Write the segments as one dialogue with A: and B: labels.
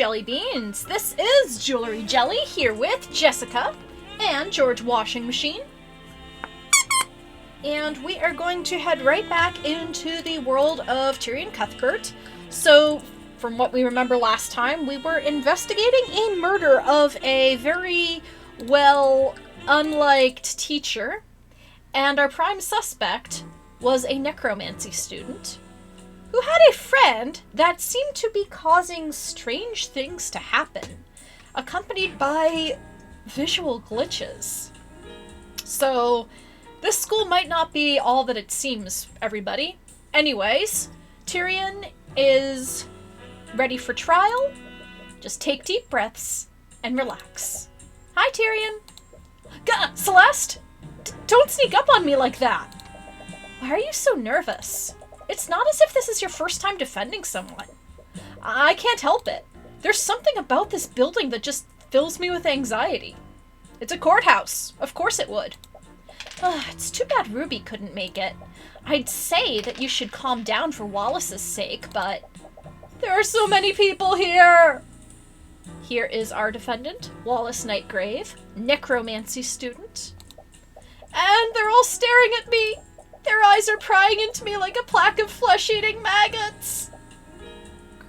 A: Jelly Beans! This is Jewelry Jelly, here with Jessica and George Washing Machine. And we are going to head right back into the world of Tyrion Cuthbert. So, from what we remember last time, we were investigating a murder of a very, well, unliked teacher. And our prime suspect was a necromancy student who had a friend that seemed to be causing strange things to happen, accompanied by visual glitches. So, this school might not be all that it seems, everybody. Anyways, Tyrion is ready for trial. Just take deep breaths and relax. Hi, Tyrion! Celeste! Don't sneak up on me like that! Why are you so nervous? It's not as if this is your first time defending someone. I can't help it. There's something about this building that just fills me with anxiety. It's a courthouse. Of course it would. It's too bad Ruby couldn't make it. I'd say that you should calm down for Wallace's sake, but there are so many people here. Here is our defendant, Wallace Nightgrave, necromancy student. And they're all staring at me. Their eyes are prying into me like a plaque of flesh-eating maggots.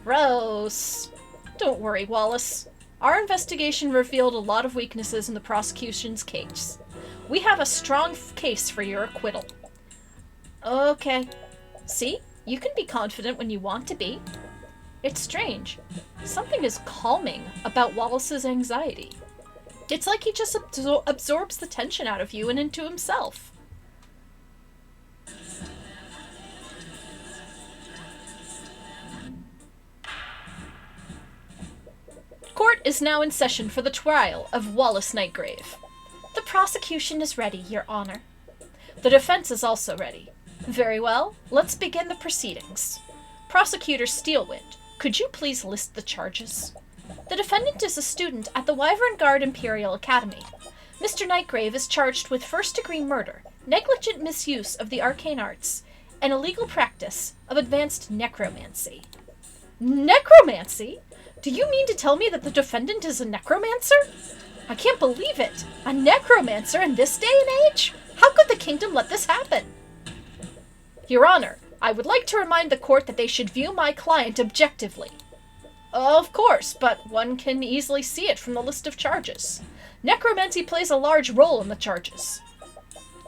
A: Gross. Don't worry, Wallace. Our investigation revealed a lot of weaknesses in the prosecution's case. We have a strong case for your acquittal. Okay. See? You can be confident when you want to be. It's strange. Something is calming about Wallace's anxiety. It's like he just absorbs the tension out of you and into himself. Court is now in session for the trial of Wallace Nightgrave. The prosecution is ready, Your Honor. The defense is also ready. Very well, let's begin the proceedings. Prosecutor Steelwind, could you please list the charges? The defendant is a student at the Wyvern Guard Imperial Academy. Mr. Nightgrave is charged with first-degree murder, negligent misuse of the arcane arts, and illegal practice of advanced necromancy. Necromancy? Do you mean to tell me that the defendant is a necromancer? I can't believe it! A necromancer in this day and age? How could the kingdom let this happen? Your Honor, I would like to remind the court that they should view my client objectively. Of course, but one can easily see it from the list of charges. Necromancy plays a large role in the charges.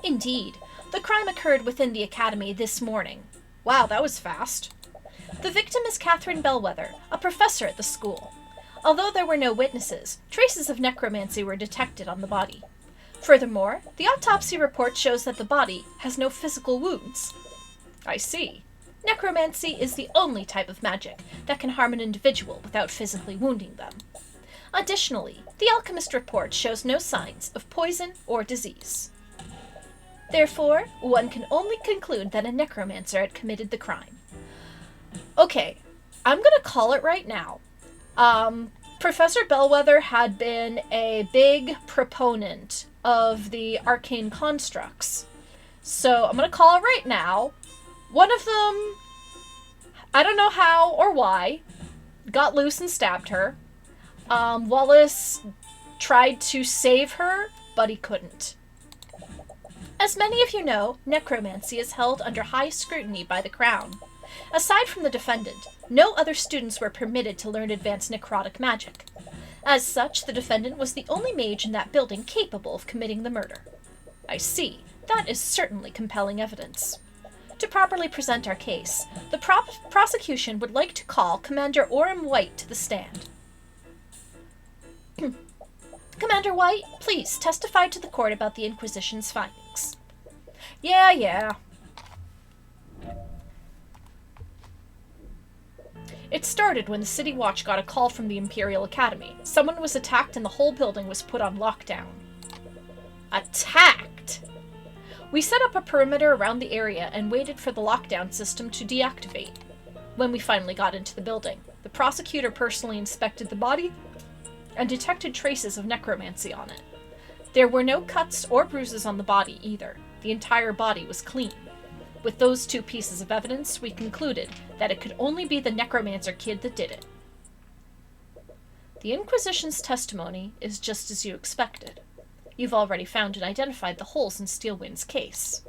A: Indeed. The crime occurred within the academy this morning. Wow, that was fast. The victim is Catherine Bellwether, a professor at the school. Although there were no witnesses, traces of necromancy were detected on the body. Furthermore, the autopsy report shows that the body has no physical wounds. I see. Necromancy is the only type of magic that can harm an individual without physically wounding them. Additionally, the alchemist report shows no signs of poison or disease. Therefore, one can only conclude that a necromancer had committed the crime. Okay, I'm gonna call it right now. Professor Bellwether had been a big proponent of the arcane constructs. So I'm gonna call it right now. One of them, I don't know how or why, got loose and stabbed her. Wallace tried to save her, but he couldn't. As many of you know, necromancy is held under high scrutiny by the Crown. Aside from the defendant, no other students were permitted to learn advanced necrotic magic. As such, the defendant was the only mage in that building capable of committing the murder. I see. That is certainly compelling evidence. To properly present our case, the prosecution would like to call Commander Orem White to the stand. Commander White, please testify to the court about the Inquisition's findings. Yeah. It started when the City Watch got a call from the Imperial Academy. Someone was attacked and the whole building was put on lockdown. Attacked? We set up a perimeter around the area and waited for the lockdown system to deactivate. When we finally got into the building, the prosecutor personally inspected the body and detected traces of necromancy on it. There were no cuts or bruises on the body either. The entire body was clean. With those two pieces of evidence, we concluded that it could only be the necromancer kid that did it. The Inquisition's testimony is just as you expected. You've already found and identified the holes in Steelwind's case.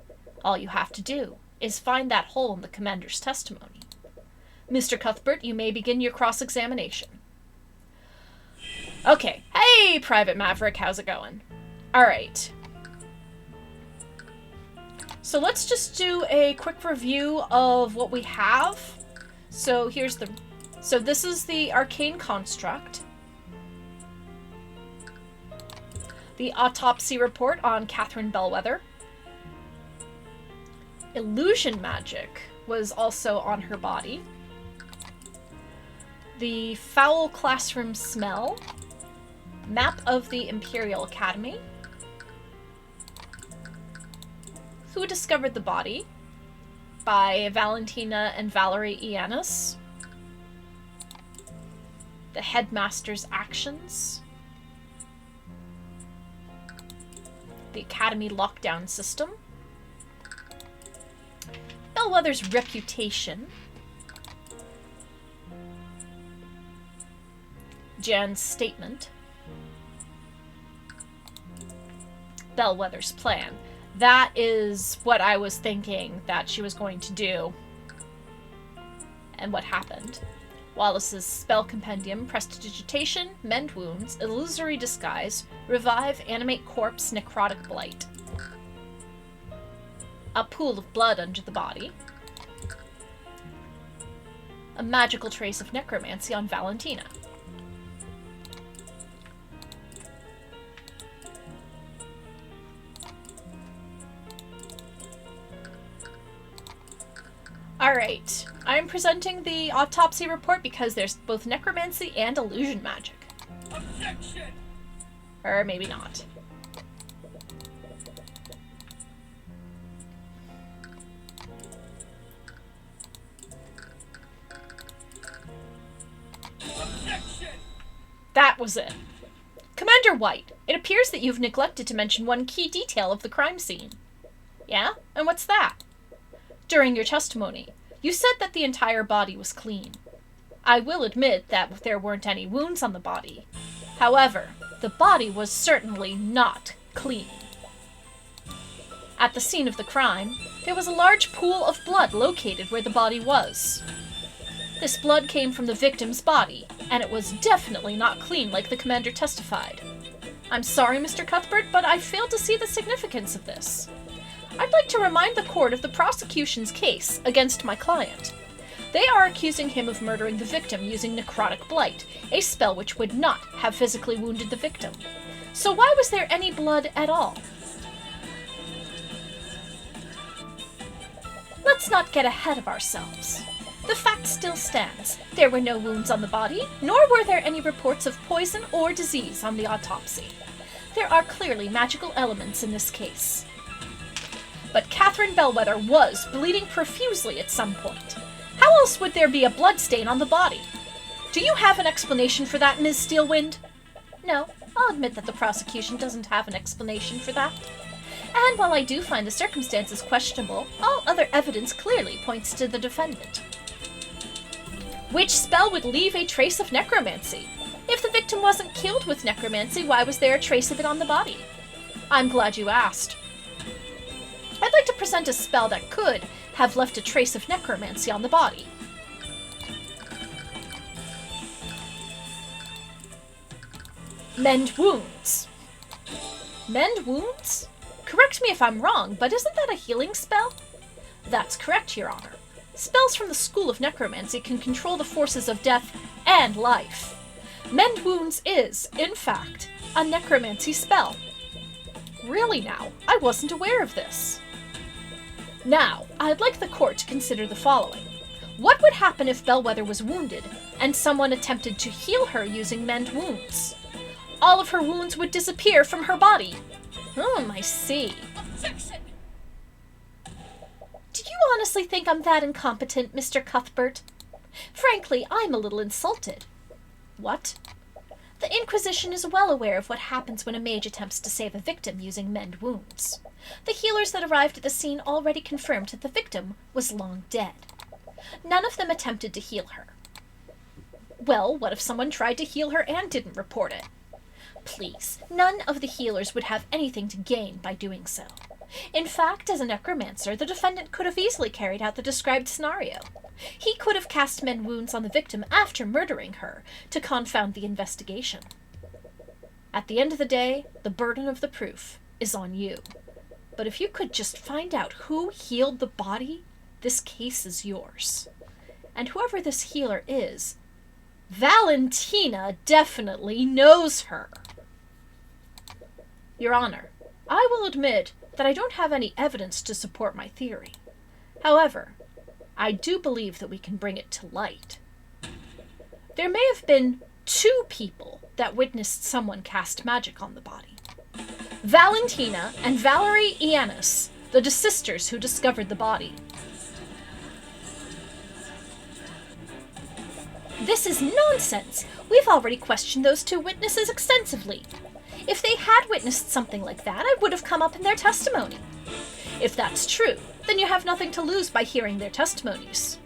A: All you have to do is find that hole in the commander's testimony. Mr. Cuthbert, you may begin your cross-examination. Okay. Hey, Private Maverick, how's it going? Alright. So let's just do a quick review of what we have. So this is the Arcane construct. The autopsy report on Catherine Bellwether. Illusion magic was also on her body. The foul classroom smell. Map of the Imperial Academy. Who discovered the body? By Valentina and Valerie Iannis. The headmaster's actions. The Academy lockdown system. Bellwether's reputation. Jan's statement. Bellwether's plan. That is what I was thinking that she was going to do. And what happened. Wallace's spell compendium, prestidigitation, mend wounds, illusory disguise, revive, animate corpse, necrotic blight. A pool of blood under the body. A magical trace of necromancy on Valentina. Alright, I'm presenting the autopsy report because there's both necromancy and illusion magic. Objection! Or maybe not. Objection! That was it. Commander White, it appears that you've neglected to mention one key detail of the crime scene. Yeah? And what's that? During your testimony, you said that the entire body was clean. I will admit that there weren't any wounds on the body. However, the body was certainly not clean. At the scene of the crime, there was a large pool of blood located where the body was. This blood came from the victim's body, and it was definitely not clean like the commander testified. I'm sorry, Mr. Cuthbert, but I fail to see the significance of this. I'd like to remind the court of the prosecution's case against my client. They are accusing him of murdering the victim using necrotic blight, a spell which would not have physically wounded the victim. So why was there any blood at all? Let's not get ahead of ourselves. The fact still stands. There were no wounds on the body, nor were there any reports of poison or disease on the autopsy. There are clearly magical elements in this case. But Catherine Bellwether was bleeding profusely at some point. How else would there be a bloodstain on the body? Do you have an explanation for that, Ms. Steelwind? No, I'll admit that the prosecution doesn't have an explanation for that. And while I do find the circumstances questionable, all other evidence clearly points to the defendant. Which spell would leave a trace of necromancy? If the victim wasn't killed with necromancy, why was there a trace of it on the body? I'm glad you asked. I'd like to present a spell that could have left a trace of necromancy on the body. Mend wounds. Mend wounds? Correct me if I'm wrong, but isn't that a healing spell? That's correct, Your Honor. Spells from the School of Necromancy can control the forces of death and life. Mend wounds is, in fact, a necromancy spell. Really now, I wasn't aware of this. Now, I'd like the court to consider the following. What would happen if Bellwether was wounded, and someone attempted to heal her using mend wounds? All of her wounds would disappear from her body. I see. Objection! Do you honestly think I'm that incompetent, Mr. Cuthbert? Frankly, I'm a little insulted. What? The Inquisition is well aware of what happens when a mage attempts to save a victim using mend wounds. The healers that arrived at the scene already confirmed that the victim was long dead. None of them attempted to heal her. Well, what if someone tried to heal her and didn't report it? Please, none of the healers would have anything to gain by doing so. In fact, as a necromancer, the defendant could have easily carried out the described scenario. He could have cast mend wounds on the victim after murdering her to confound the investigation. At the end of the day, the burden of the proof is on you. But if you could just find out who healed the body, this case is yours. And whoever this healer is, Valentina definitely knows her. Your Honor, I will admit that I don't have any evidence to support my theory. However, I do believe that we can bring it to light. There may have been 2 people that witnessed someone cast magic on the body. Valentina and Valerie Iannis, the sisters who discovered the body. This is nonsense! We've already questioned those 2 witnesses extensively. If they had witnessed something like that, it would have come up in their testimony. If that's true, then you have nothing to lose by hearing their testimonies.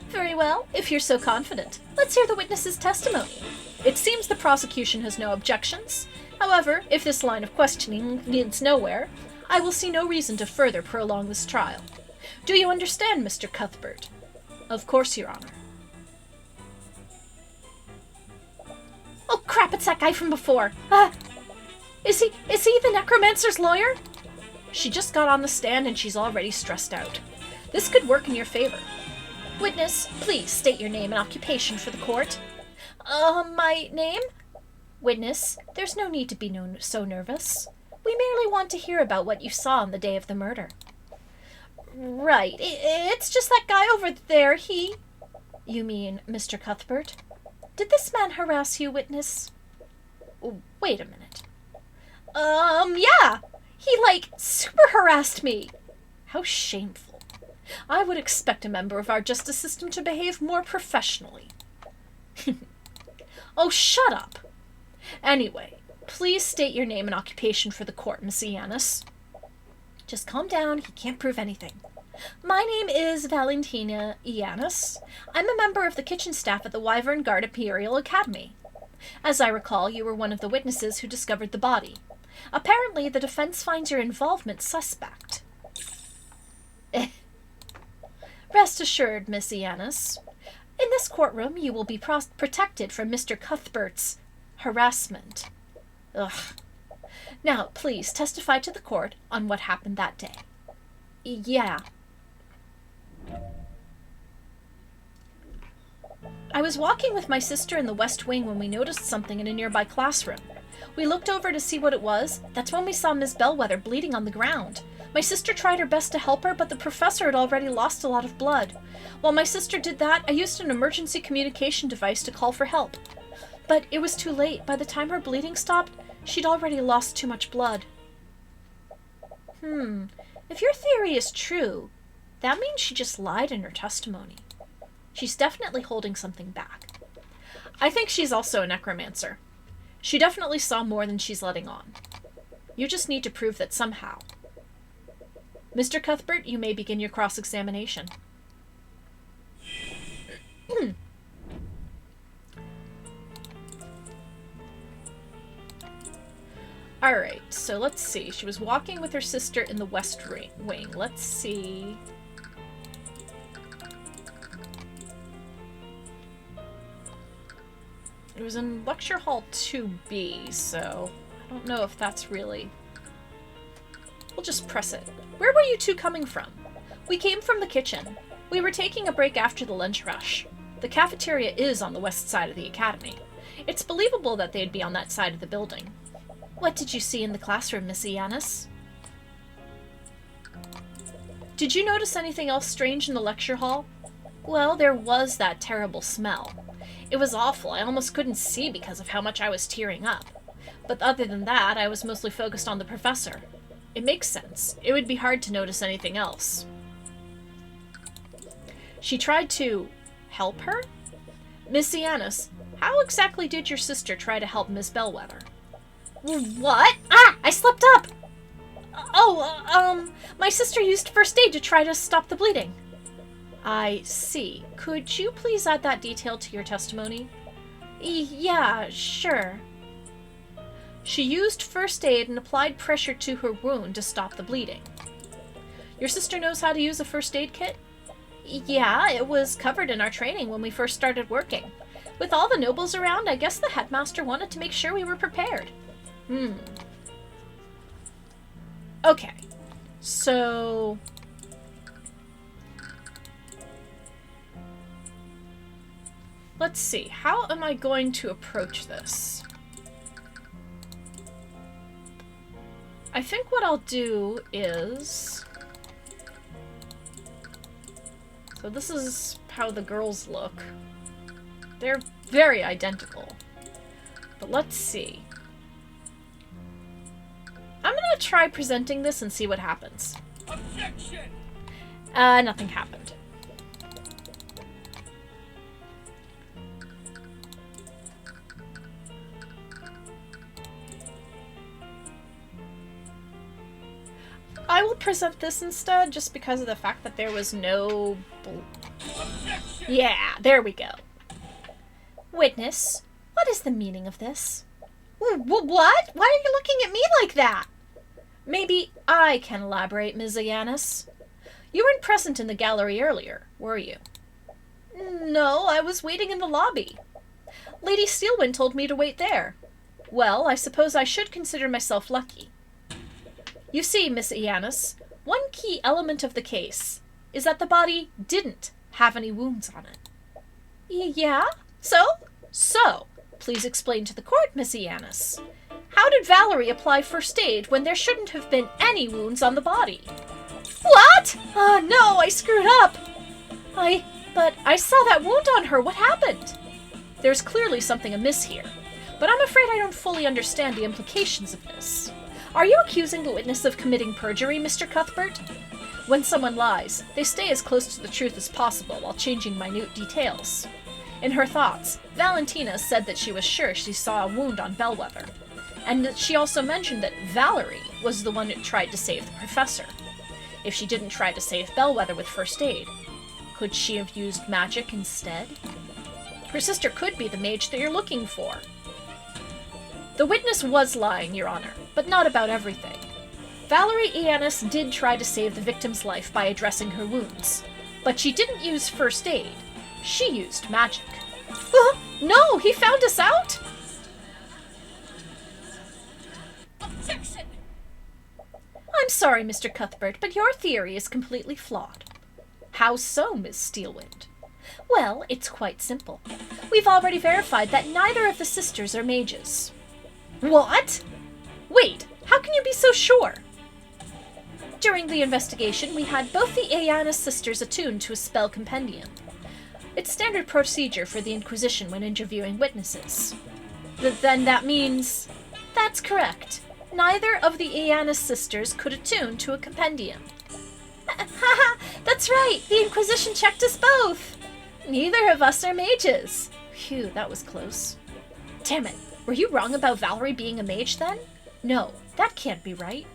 A: Very well, if you're so confident, let's hear the witness's testimony. It seems the prosecution has no objections. However, if this line of questioning leads nowhere, I will see no reason to further prolong this trial. Do you understand, Mr. Cuthbert? Of course, Your Honor. Oh crap, it's that guy from before. Is he the necromancer's lawyer? She just got on the stand and she's already stressed out. This could work in your favor. Witness, please state your name and occupation for the court. My name? Witness, there's no need to be so nervous. We merely want to hear about what you saw on the day of the murder. Right, it's just that guy over there, You mean Mr. Cuthbert? Did this man harass you, witness? Wait a minute. Yeah! He, super harassed me! How shameful. I would expect a member of our justice system to behave more professionally. Oh, shut up! Anyway, please state your name and occupation for the court, Miss Iannis. Just calm down, he can't prove anything. My name is Valentina Iannis. I'm a member of the kitchen staff at the Wyvern Guard Imperial Academy. As I recall, you were one of the witnesses who discovered the body. Apparently, the defense finds your involvement suspect. Rest assured, Miss Iannis. In this courtroom, you will be protected from Mr. Cuthbert's harassment. Ugh. Now, please testify to the court on what happened that day. Yeah. I was walking with my sister in the West Wing when we noticed something in a nearby classroom. We looked over to see what it was. That's when we saw Miss Bellwether bleeding on the ground. My sister tried her best to help her, but the professor had already lost a lot of blood. While my sister did that, I used an emergency communication device to call for help. But it was too late. By the time her bleeding stopped, she'd already lost too much blood. If your theory is true, that means she just lied in her testimony. She's definitely holding something back. I think she's also a necromancer. She definitely saw more than she's letting on. You just need to prove that somehow. Mr. Cuthbert, you may begin your cross-examination. Alright, so let's see. She was walking with her sister in the West Wing. Let's see. It was in Lecture Hall 2B, so I don't know if that's really... We'll just press it. Where were you 2 coming from? We came from the kitchen. We were taking a break after the lunch rush. The cafeteria is on the west side of the academy. It's believable that they'd be on that side of the building. What did you see in the classroom, Miss Iannis? Did you notice anything else strange in the lecture hall? Well, there was that terrible smell. It was awful. I almost couldn't see because of how much I was tearing up. But other than that, I was mostly focused on the professor. It makes sense. It would be hard to notice anything else. She tried to help her? Miss Iannis, how exactly did your sister try to help Miss Bellwether? What? Ah! I slipped up! My sister used first aid to try to stop the bleeding. I see. Could you please add that detail to your testimony? Yeah, sure. She used first aid and applied pressure to her wound to stop the bleeding. Your sister knows how to use a first aid kit? Yeah, it was covered in our training when we first started working. With all the nobles around, I guess the headmaster wanted to make sure we were prepared. Okay. So... let's see. How am I going to approach this? I think what I'll do is... so this is how the girls look. They're very identical. But let's see. I'm gonna try presenting this and see what happens. Objection! Nothing happened. I will present this instead, just because of the fact that there was no... yeah, there we go. Witness, what is the meaning of this? What? Why are you looking at me like that? Maybe I can elaborate, Ms. Ayanis. You weren't present in the gallery earlier, were you? No, I was waiting in the lobby. Lady Steelwind told me to wait there. Well, I suppose I should consider myself lucky. You see, Miss Ayanis, one key element of the case is that the body didn't have any wounds on it. Yeah? So, please explain to the court, Miss Ayanis. How did Valerie apply first aid when there shouldn't have been any wounds on the body? What? No, I screwed up. But I saw that wound on her. What happened? There's clearly something amiss here, but I'm afraid I don't fully understand the implications of this. Are you accusing the witness of committing perjury, Mr. Cuthbert? When someone lies, they stay as close to the truth as possible while changing minute details. In her thoughts, Valentina said that she was sure she saw a wound on Bellwether, and that she also mentioned that Valerie was the one who tried to save the professor. If she didn't try to save Bellwether with first aid, could she have used magic instead? Her sister could be the mage that you're looking for. The witness was lying, Your Honor, but not about everything. Valerie Ayanis did try to save the victim's life by addressing her wounds, but she didn't use first aid. She used magic. No, he found us out? Objection! I'm sorry, Mr. Cuthbert, but your theory is completely flawed. How so, Miss Steelwind? Well, it's quite simple. We've already verified that neither of the sisters are mages. What? Wait, how can you be so sure? During the investigation, we had both the Ayanis sisters attuned to a spell compendium. It's standard procedure for the Inquisition when interviewing witnesses. Then that means... That's correct. Neither of the Ayanis sisters could attune to a compendium. Haha, that's right! The Inquisition checked us both! Neither of us are mages. Phew, that was close. Damn it, were you wrong about Valerie being a mage then? No, that can't be right.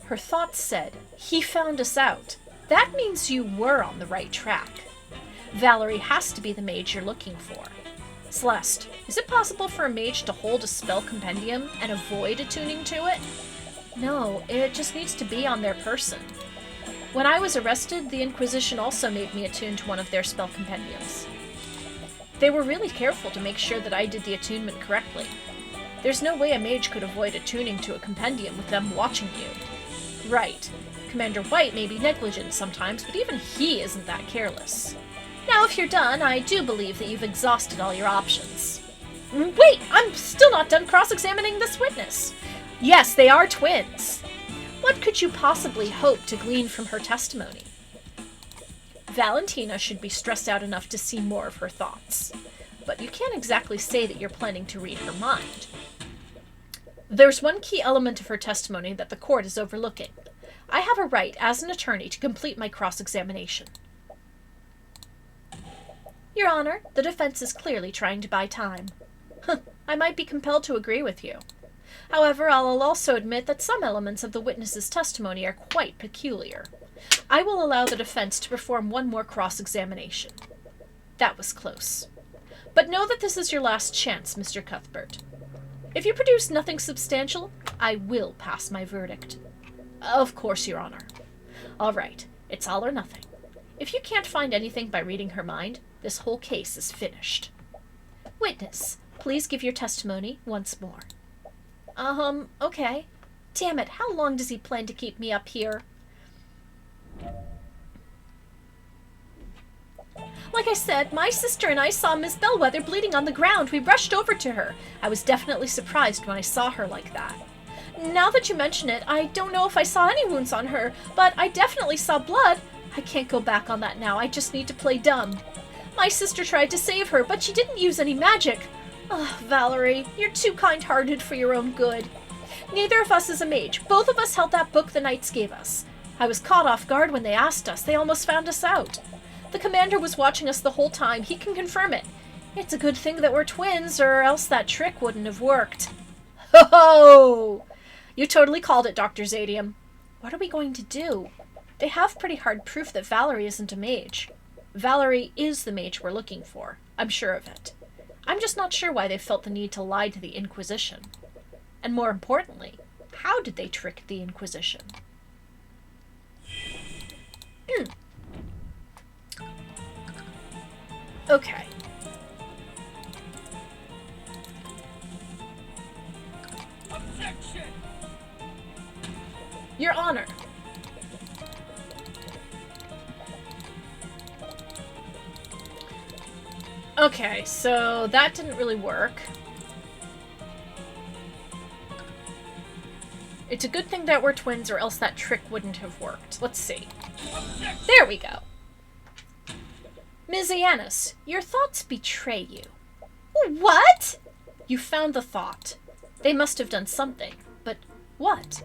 A: Her thoughts said, he found us out. That means you were on the right track. Valerie has to be the mage you're looking for. Celeste, is it possible for a mage to hold a spell compendium and avoid attuning to it? No, it just needs to be on their person. When I was arrested, the Inquisition also made me attune to one of their spell compendiums. They were really careful to make sure that I did the attunement correctly. There's no way a mage could avoid attuning to a compendium with them watching you. Right. Commander White may be negligent sometimes, but even he isn't that careless. Now, if you're done, I do believe that you've exhausted all your options. Wait! I'm still not done cross-examining this witness! Yes, they are twins! What could you possibly hope to glean from her testimony? Valentina should be stressed out enough to see more of her thoughts, but you can't exactly say that you're planning to read her mind. There's one key element of her testimony that the court is overlooking. I have a right, as an attorney, to complete my cross-examination. Your Honor, the defense is clearly trying to buy time. I might be compelled to agree with you. However, I'll also admit that some elements of the witness's testimony are quite peculiar. I will allow the defense to perform one more cross-examination. That was close. But know that this is your last chance, Mr. Cuthbert. If you produce nothing substantial, I will pass my verdict. Of course, Your Honor. All right, it's all or nothing. If you can't find anything by reading her mind, this whole case is finished. Witness, please give your testimony once more. Okay. Damn it, how long does he plan to keep me up here? Like I said, my sister and I saw Miss Bellwether bleeding on the ground. We rushed over to her. I was definitely surprised when I saw her like that. Now that you mention it, I don't know if I saw any wounds on her, but I definitely saw blood. I can't go back on that now. I just need to play dumb. My sister tried to save her, but she didn't use any magic. Oh, Valerie, you're too kind-hearted for your own good. Neither of us is a mage. Both of us held that book the knights gave us. I was caught off guard when they asked us. They almost found us out. The commander was watching us the whole time. He can confirm it. It's a good thing that we're twins, or else that trick wouldn't have worked. Ho-ho! You totally called it, Dr. Zadium. What are we going to do? They have pretty hard proof that Valerie isn't a mage. Valerie is the mage we're looking for. I'm sure of it. I'm just not sure why they felt the need to lie to the Inquisition. And more importantly, how did they trick the Inquisition? Okay. Objection! Your Honor. Okay, so that didn't really work. It's a good thing that we're twins, or else that trick wouldn't have worked. Let's see. There we go. Ms. Iannis, your thoughts betray you. What? You found the thought. They must have done something, but what?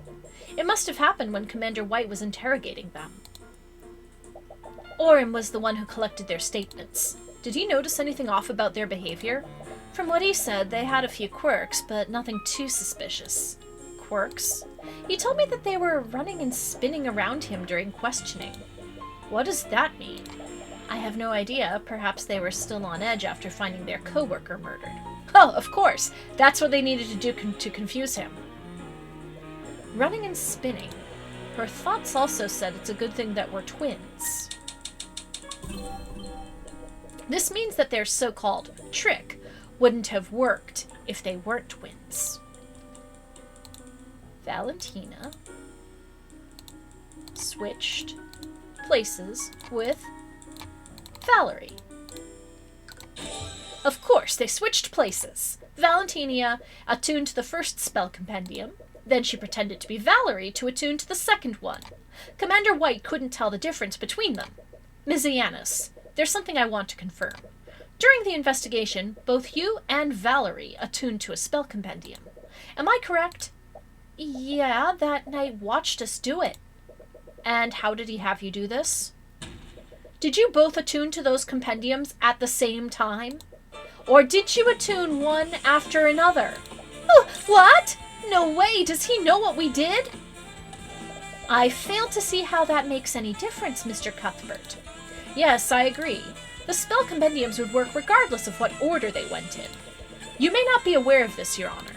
A: It must have happened when Commander White was interrogating them. Orym was the one who collected their statements. Did he notice anything off about their behavior? From what he said, they had a few quirks, but nothing too suspicious. Quirks? He told me that they were running and spinning around him during questioning. What does that mean? I have no idea. Perhaps they were still on edge after finding their co-worker murdered. Oh, of course! That's what they needed to do to confuse him. Running and spinning. Her thoughts also said it's a good thing that we're twins. This means that their so-called trick wouldn't have worked if they weren't twins. Valentina switched places with Valerie. Of course, they switched places. Valentina attuned to the first spell compendium, then she pretended to be Valerie to attune to the second one. Commander White couldn't tell the difference between them. Ms. Iannis, there's something I want to confirm. During the investigation, both you and Valerie attuned to a spell compendium. Am I correct? Yeah, that knight watched us do it. And how did he have you do this? Did you both attune to those compendiums at the same time? Or did you attune one after another? Oh, what? No way! Does he know what we did? I fail to see how that makes any difference, Mr. Cuthbert. Yes, I agree. The spell compendiums would work regardless of what order they went in. You may not be aware of this, Your Honor,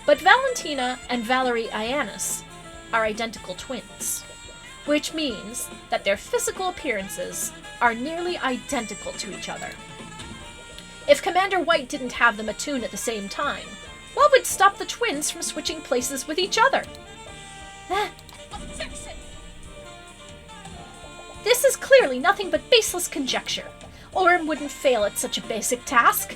A: but Valentina and Valerie Iannis are identical twins, which means that their physical appearances are nearly identical to each other. If Commander White didn't have them attune at the same time, what would stop the twins from switching places with each other? This is clearly nothing but baseless conjecture. Orym wouldn't fail at such a basic task.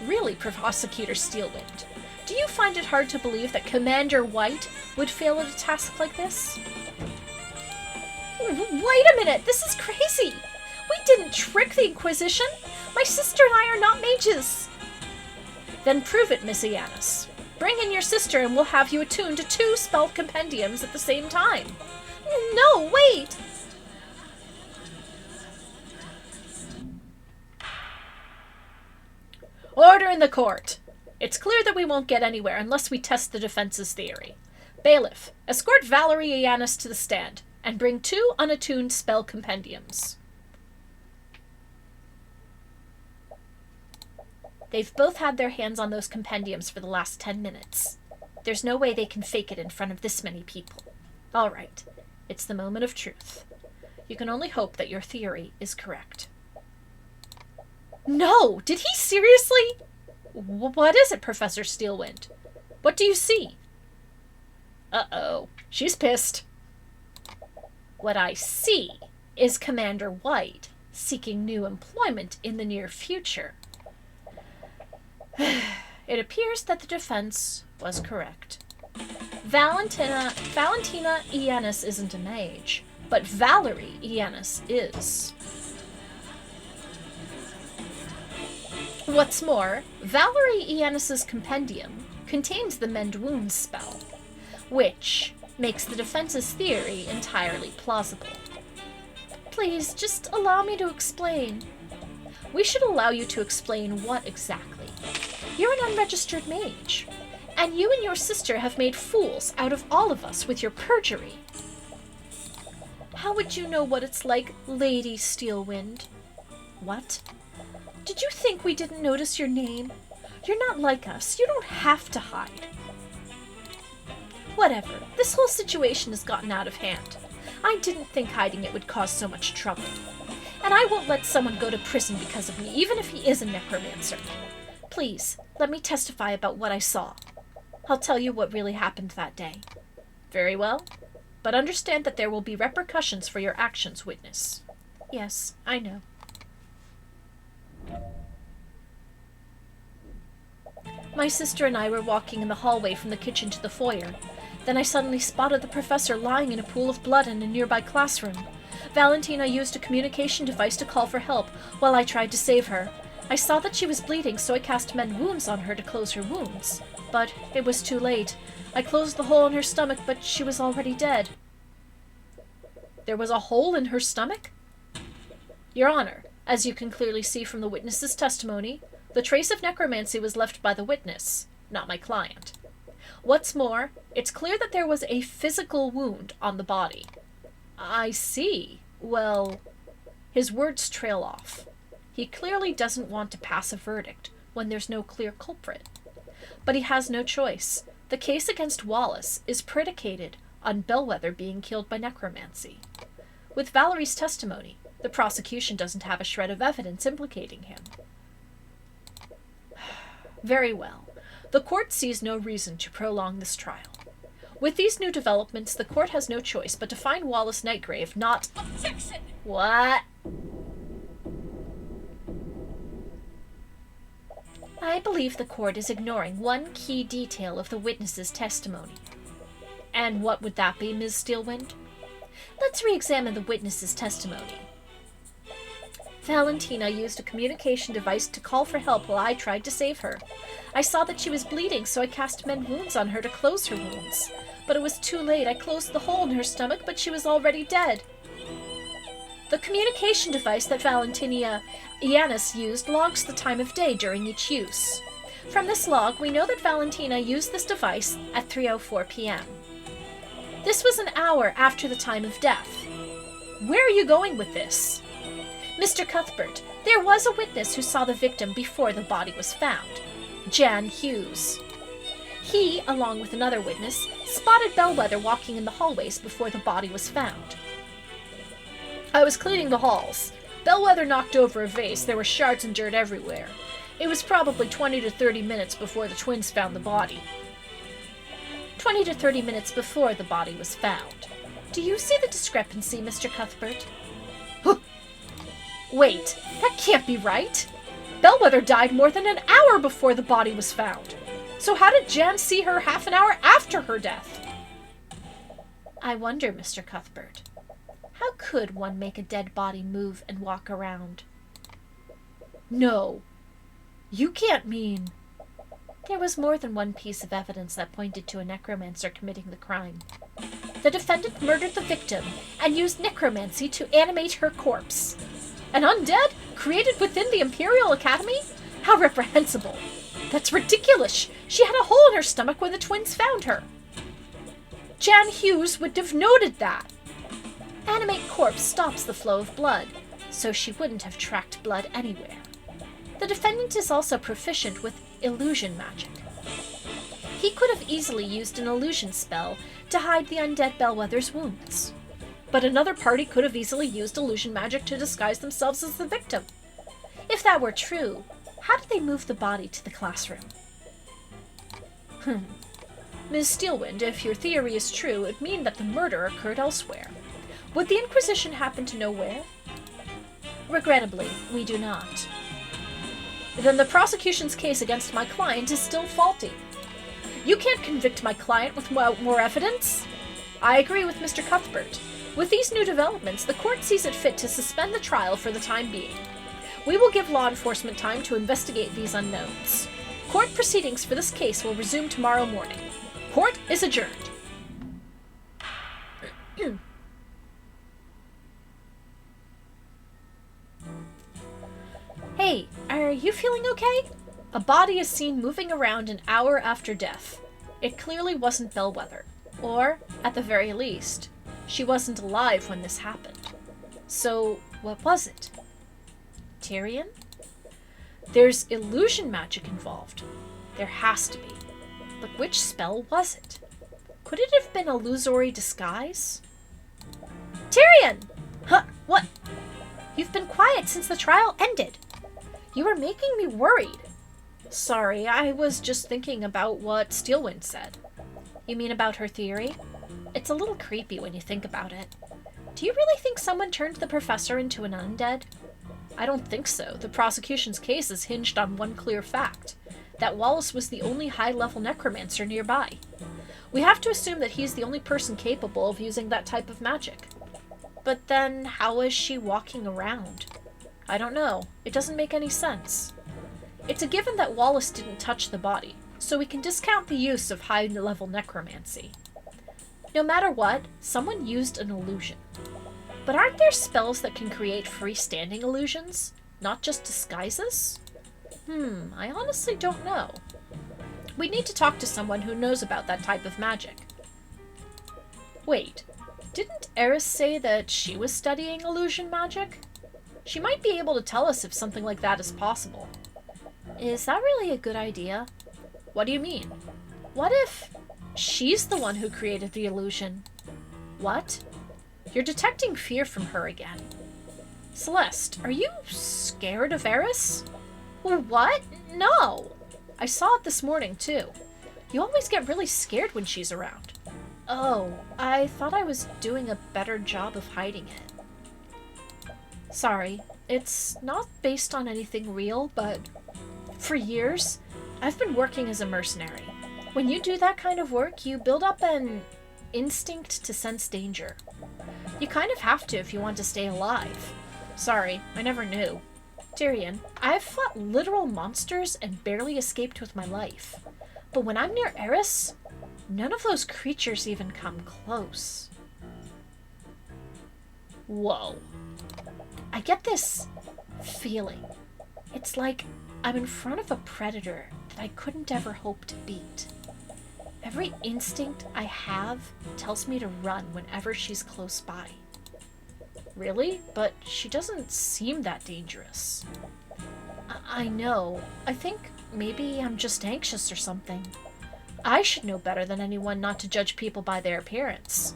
A: Really, Prosecutor Steelwind, do you find it hard to believe that Commander White would fail at a task like this? Wait a minute, this is crazy! We didn't trick the Inquisition! My sister and I are not mages! Then prove it, Miss Iannis. Bring in your sister and we'll have you attuned to 2 spell compendiums at the same time. No, wait! Order in the court! It's clear that we won't get anywhere unless we test the defense's theory. Bailiff, escort Valerie Iannis to the stand, and bring 2 unattuned spell compendiums. They've both had their hands on those compendiums for the last 10 minutes. There's no way they can fake it in front of this many people. All right, it's the moment of truth. You can only hope that your theory is correct. No! Did he seriously? What is it, Professor Steelwind? What do you see? Uh-oh. She's pissed. What I see is Commander White seeking new employment in the near future. It appears that the defense was correct. Valentina Iannis isn't a mage, but Valerie Iannis is. What's more, Valerie Iannis's compendium contains the Mend Wounds spell, which makes the defense's theory entirely plausible. Please, just allow me to explain. We should allow you to explain what exactly. You're an unregistered mage, and you and your sister have made fools out of all of us with your perjury. How would you know what it's like, Lady Steelwind? What? Did you think we didn't notice your name? You're not like us. You don't have to hide. Whatever. This whole situation has gotten out of hand. I didn't think hiding it would cause so much trouble. And I won't let someone go to prison because of me, even if he is a necromancer. Please, let me testify about what I saw. I'll tell you what really happened that day. Very well. But understand that there will be repercussions for your actions, witness. Yes, I know. My sister and I were walking in the hallway from the kitchen to the foyer. Then I suddenly spotted the professor lying in a pool of blood in a nearby classroom. Valentina used a communication device to call for help while I tried to save her. I saw that she was bleeding, so I cast Mend Wounds on her to close her wounds. But it was too late. I closed the hole in her stomach, but she was already dead. There was a hole in her stomach? Your Honor, as you can clearly see from the witness's testimony, the trace of necromancy was left by the witness, not my client. What's more, it's clear that there was a physical wound on the body. I see. Well, his words trail off. He clearly doesn't want to pass a verdict when there's no clear culprit. But he has no choice. The case against Wallace is predicated on Bellwether being killed by necromancy. With Valerie's testimony, the prosecution doesn't have a shred of evidence implicating him. Very well. The court sees no reason to prolong this trial. With these new developments, the court has no choice but to find Wallace Nightgrave not— Objection! What? I believe the court is ignoring one key detail of the witness's testimony. And what would that be, Ms. Steelwind? Let's re-examine the witness's testimony. Valentina used a communication device to call for help while I tried to save her. I saw that she was bleeding, so I cast Mend Wounds on her to close her wounds. But it was too late. I closed the hole in her stomach, but she was already dead. The communication device that Valentina Iannis used logs the time of day during each use. From this log, we know that Valentina used this device at 3:04 p.m. This was an hour after the time of death. Where are you going with this? Mr. Cuthbert, there was a witness who saw the victim before the body was found. Jan Hughes. He, along with another witness, spotted Bellwether walking in the hallways before the body was found. I was cleaning the halls. Bellwether knocked over a vase. There were shards and dirt everywhere. It was probably 20 to 30 minutes before the twins found the body. 20 to 30 minutes before the body was found. Do you see the discrepancy, Mr. Cuthbert? Wait, that can't be right. Bellwether died more than an hour before the body was found. So how did Jan see her half an hour after her death? I wonder, Mr. Cuthbert. How could one make a dead body move and walk around? No. You can't mean... There was more than one piece of evidence that pointed to a necromancer committing the crime. The defendant murdered the victim and used necromancy to animate her corpse. An undead created within the Imperial Academy? How reprehensible! That's ridiculous! She had a hole in her stomach when the twins found her! Jan Hughes would have noted that! Animate corpse stops the flow of blood, so she wouldn't have tracked blood anywhere. The defendant is also proficient with illusion magic. He could have easily used an illusion spell to hide the undead Bellwether's wounds. But another party could have easily used illusion magic to disguise themselves as the victim. If that were true, how did they move the body to the classroom? Ms. Steelwind, if your theory is true, it would mean that the murder occurred elsewhere. Would the Inquisition happen to know where? Regrettably, we do not. Then the prosecution's case against my client is still faulty. You can't convict my client without more evidence? I agree with Mr. Cuthbert. With these new developments, the court sees it fit to suspend the trial for the time being. We will give law enforcement time to investigate these unknowns. Court proceedings for this case will resume tomorrow morning. Court is adjourned. Hey, are you feeling okay? A body is seen moving around an hour after death. It clearly wasn't Bellwether. Or, at the very least, she wasn't alive when this happened. So, what was it? Tyrion? There's illusion magic involved. There has to be. But which spell was it? Could it have been illusory disguise? Tyrion! Huh, what? You've been quiet since the trial ended. You are making me worried. Sorry, I was just thinking about what Steelwind said. You mean about her theory? It's a little creepy when you think about it. Do you really think someone turned the professor into an undead? I don't think so. The prosecution's case is hinged on one clear fact, that Wallace was the only high-level necromancer nearby. We have to assume that he's the only person capable of using that type of magic. But then, how is she walking around? I don't know. It doesn't make any sense. It's a given that Wallace didn't touch the body, so we can discount the use of high-level necromancy. No matter what, someone used an illusion. But aren't there spells that can create freestanding illusions, not just disguises? I honestly don't know. We need to talk to someone who knows about that type of magic. Wait, didn't Eris say that she was studying illusion magic? She might be able to tell us if something like that is possible. Is that really a good idea? What do you mean? What if she's the one who created the illusion? What? You're detecting fear from her again. Celeste, are you scared of Eris? What? No! I saw it this morning, too. You always get really scared when she's around. Oh, I thought I was doing a better job of hiding it. Sorry, it's not based on anything real, but for years, I've been working as a mercenary. When you do that kind of work, you build up an instinct to sense danger. You kind of have to if you want to stay alive. Sorry, I never knew. Tyrion, I've fought literal monsters and barely escaped with my life. But when I'm near Eris, none of those creatures even come close. Whoa. I get this feeling. It's like I'm in front of a predator that I couldn't ever hope to beat. Every instinct I have tells me to run whenever she's close by. Really? But she doesn't seem that dangerous. I know. I think maybe I'm just anxious or something. I should know better than anyone not to judge people by their appearance.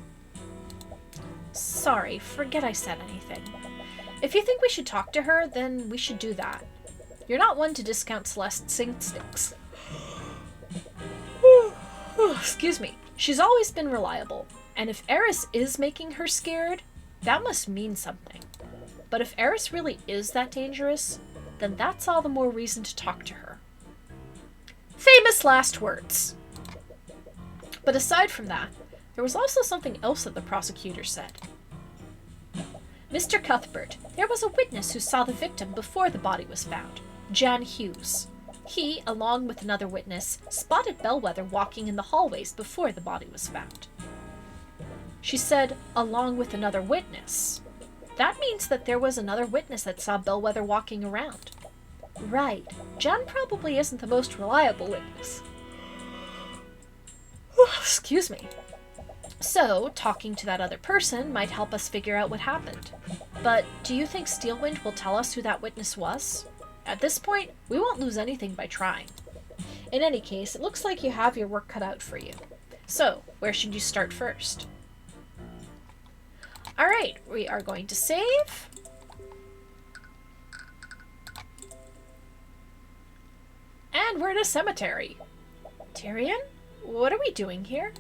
A: Sorry, forget I said anything. If you think we should talk to her, then we should do that. You're not one to discount Celeste's instincts. Excuse me. She's always been reliable, and if Eris is making her scared, that must mean something. But if Eris really is that dangerous, then that's all the more reason to talk to her. Famous last words. But aside from that, there was also something else that the prosecutor said. Mr. Cuthbert, there was a witness who saw the victim before the body was found, Jan Hughes. He, along with another witness, spotted Bellwether walking in the hallways before the body was found. She said, along with another witness. That means that there was another witness that saw Bellwether walking around. Right. Jen probably isn't the most reliable witness. Excuse me. So, talking to that other person might help us figure out what happened. But do you think Steelwind will tell us who that witness was? At this point, we won't lose anything by trying. In any case, it looks like you have your work cut out for you. So, where should you start first? Alright, we are going to save. And we're in a cemetery. Tyrion? What are we doing here?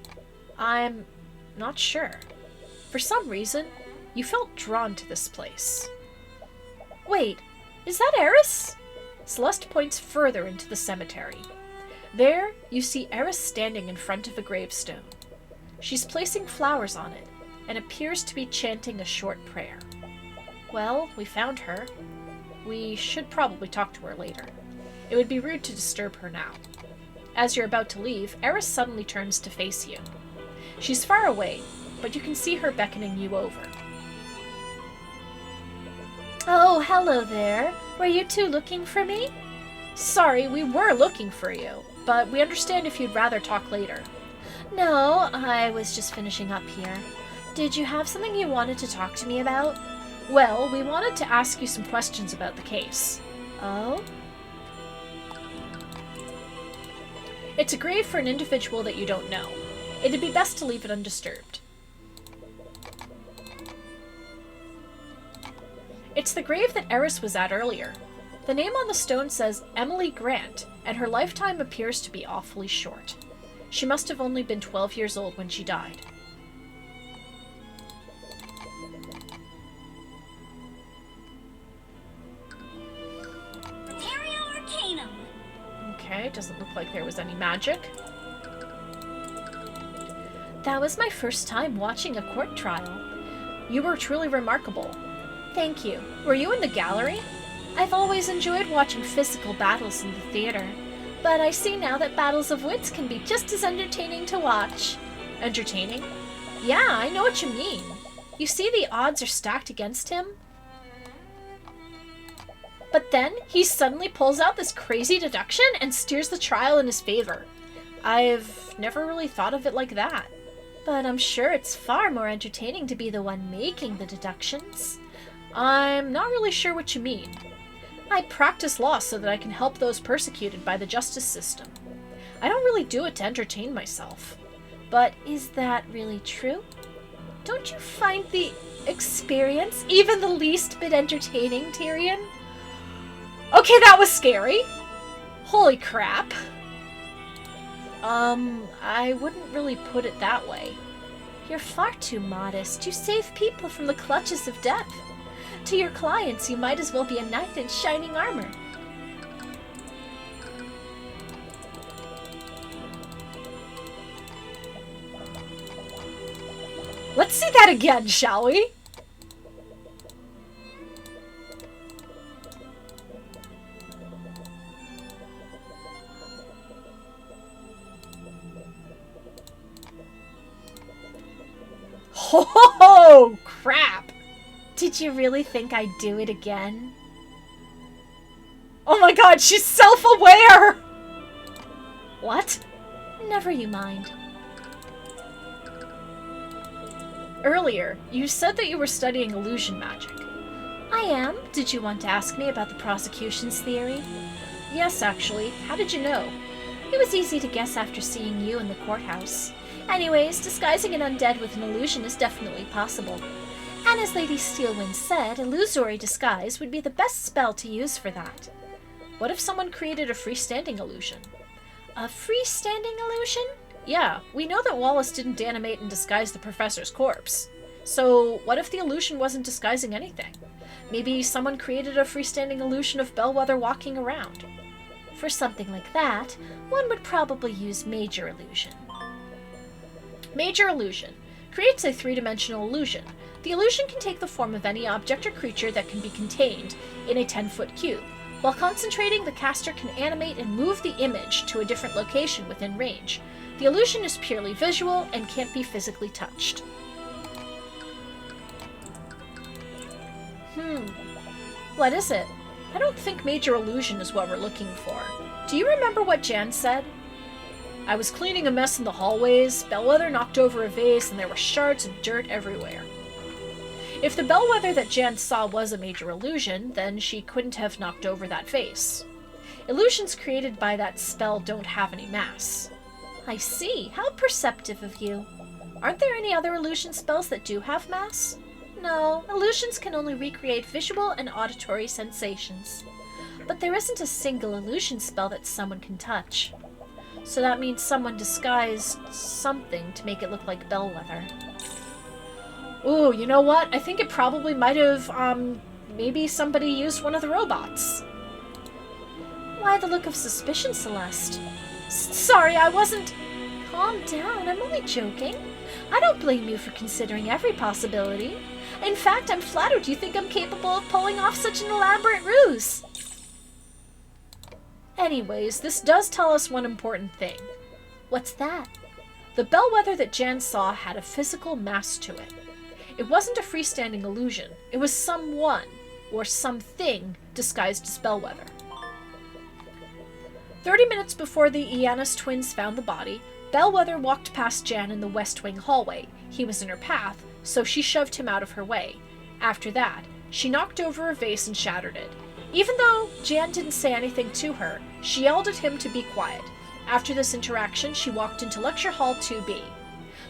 A: I'm not sure. For some reason, you felt drawn to this place. Wait, is that Eris? Celeste points further into the cemetery. There, you see Eris standing in front of a gravestone. She's placing flowers on it, and appears to be chanting a short prayer. Well, we found her. We should probably talk to her later. It would be rude to disturb her now. As you're about to leave, Eris suddenly turns to face you. She's far away, but you can see her beckoning you over. Oh, hello there. Were you two looking for me? Sorry, we were looking for you, but we understand if you'd rather talk later. No, I was just finishing up here. Did you have something you wanted to talk to me about? Well, we wanted to ask you some questions about the case. Oh? It's a grave for an individual that you don't know. It'd be best to leave it undisturbed. It's the grave that Eris was at earlier. The name on the stone says Emily Grant, and her lifetime appears to be awfully short. She must have only been 12 years old when she died.
B: Arcane.
A: Okay, doesn't look like there was any magic. That was my first time watching a court trial. You were truly remarkable. Thank you. Were you in the gallery? I've always enjoyed watching physical battles in the theater, but I see now that battles of wits can be just as entertaining to watch. Entertaining? Yeah, I know what you mean. You see the odds are stacked against him? But then, he suddenly pulls out this crazy deduction and steers the trial in his favor. I've never really thought of it like that. But I'm sure it's far more entertaining to be the one making the deductions. I'm not really sure what you mean. I practice law so that I can help those persecuted by the justice system. I don't really do it to entertain myself. But is that really true? Don't you find the experience even the least bit entertaining, Tyrion? Okay, that was scary. Holy crap. I wouldn't really put it that way. You're far too modest. You save people from the clutches of death. To your clients, you might as well be a knight in shining armor. Let's see that again, shall we? Oh, crap! Did you really think I'd do it again? Oh my god, she's self-aware! What? Never you mind. Earlier, you said that you were studying illusion magic. I am. Did you want to ask me about the prosecution's theory? Yes, actually. How did you know? It was easy to guess after seeing you in the courthouse. Anyways, disguising an undead with an illusion is definitely possible. And as Lady Steelwind said, illusory disguise would be the best spell to use for that. What if someone created a freestanding illusion? A freestanding illusion? Yeah, we know that Wallace didn't animate and disguise the professor's corpse. So what if the illusion wasn't disguising anything? Maybe someone created a freestanding illusion of Bellwether walking around. For something like that, one would probably use Major Illusion. Major Illusion creates a three-dimensional illusion. The illusion can take the form of any object or creature that can be contained in a 10-foot cube. While concentrating, the caster can animate and move the image to a different location within range. The illusion is purely visual and can't be physically touched. What is it? I don't think major illusion is what we're looking for. Do you remember what Jan said? I was cleaning a mess in the hallways, Bellwether knocked over a vase, and there were shards of dirt everywhere. If the Bellwether that Jan saw was a major illusion, then she couldn't have knocked over that vase. Illusions created by that spell don't have any mass. I see. How perceptive of you. Aren't there any other illusion spells that do have mass? No, illusions can only recreate visual and auditory sensations. But there isn't a single illusion spell that someone can touch. So that means someone disguised something to make it look like Bellwether. Ooh, you know what? I think it probably might have, maybe somebody used one of the robots. Why the look of suspicion, Celeste? Sorry, I wasn't... Calm down, I'm only joking. I don't blame you for considering every possibility. In fact, I'm flattered you think I'm capable of pulling off such an elaborate ruse. Anyways, this does tell us one important thing. What's that? The Bellwether that Jan saw had a physical mass to it. It wasn't a freestanding illusion. It was someone, or something, disguised as Bellwether. 30 minutes before the Iannis twins found the body, Bellwether walked past Jan in the West Wing hallway. He was in her path, so she shoved him out of her way. After that, she knocked over a vase and shattered it. Even though Jan didn't say anything to her, she yelled at him to be quiet. After this interaction, she walked into Lecture Hall 2B.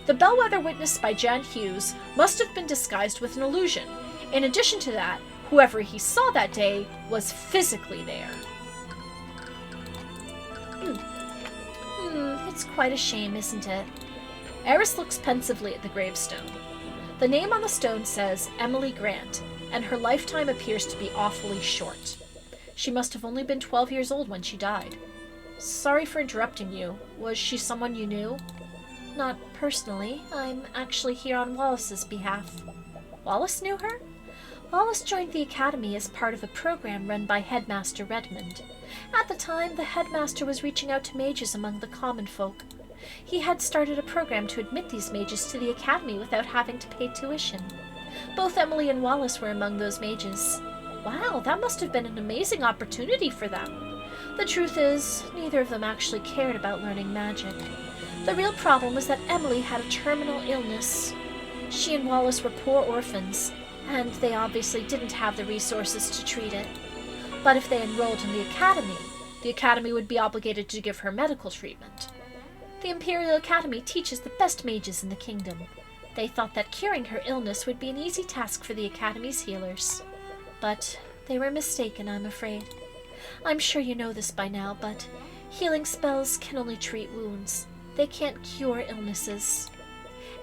A: The Bellwether witnessed by Jan Hughes must have been disguised with an illusion. In addition to that, whoever he saw that day was physically there. It's quite a shame, isn't it? Eris looks pensively at the gravestone. The name on the stone says Emily Grant, and her lifetime appears to be awfully short. She must have only been 12 years old when she died. Sorry for interrupting you. Was she someone you knew? Not personally. I'm actually here on Wallace's behalf. Wallace knew her? Wallace joined the Academy as part of a program run by Headmaster Redmond. At the time, the headmaster was reaching out to mages among the common folk. He had started a program to admit these mages to the Academy without having to pay tuition. Both Emily and Wallace were among those mages. Wow, that must have been an amazing opportunity for them. The truth is, neither of them actually cared about learning magic. The real problem was that Emily had a terminal illness. She and Wallace were poor orphans, and they obviously didn't have the resources to treat it. But if they enrolled in the Academy would be obligated to give her medical treatment. The Imperial Academy teaches the best mages in the kingdom. They thought that curing her illness would be an easy task for the Academy's healers. But they were mistaken, I'm afraid. I'm sure you know this by now, but healing spells can only treat wounds. They can't cure illnesses.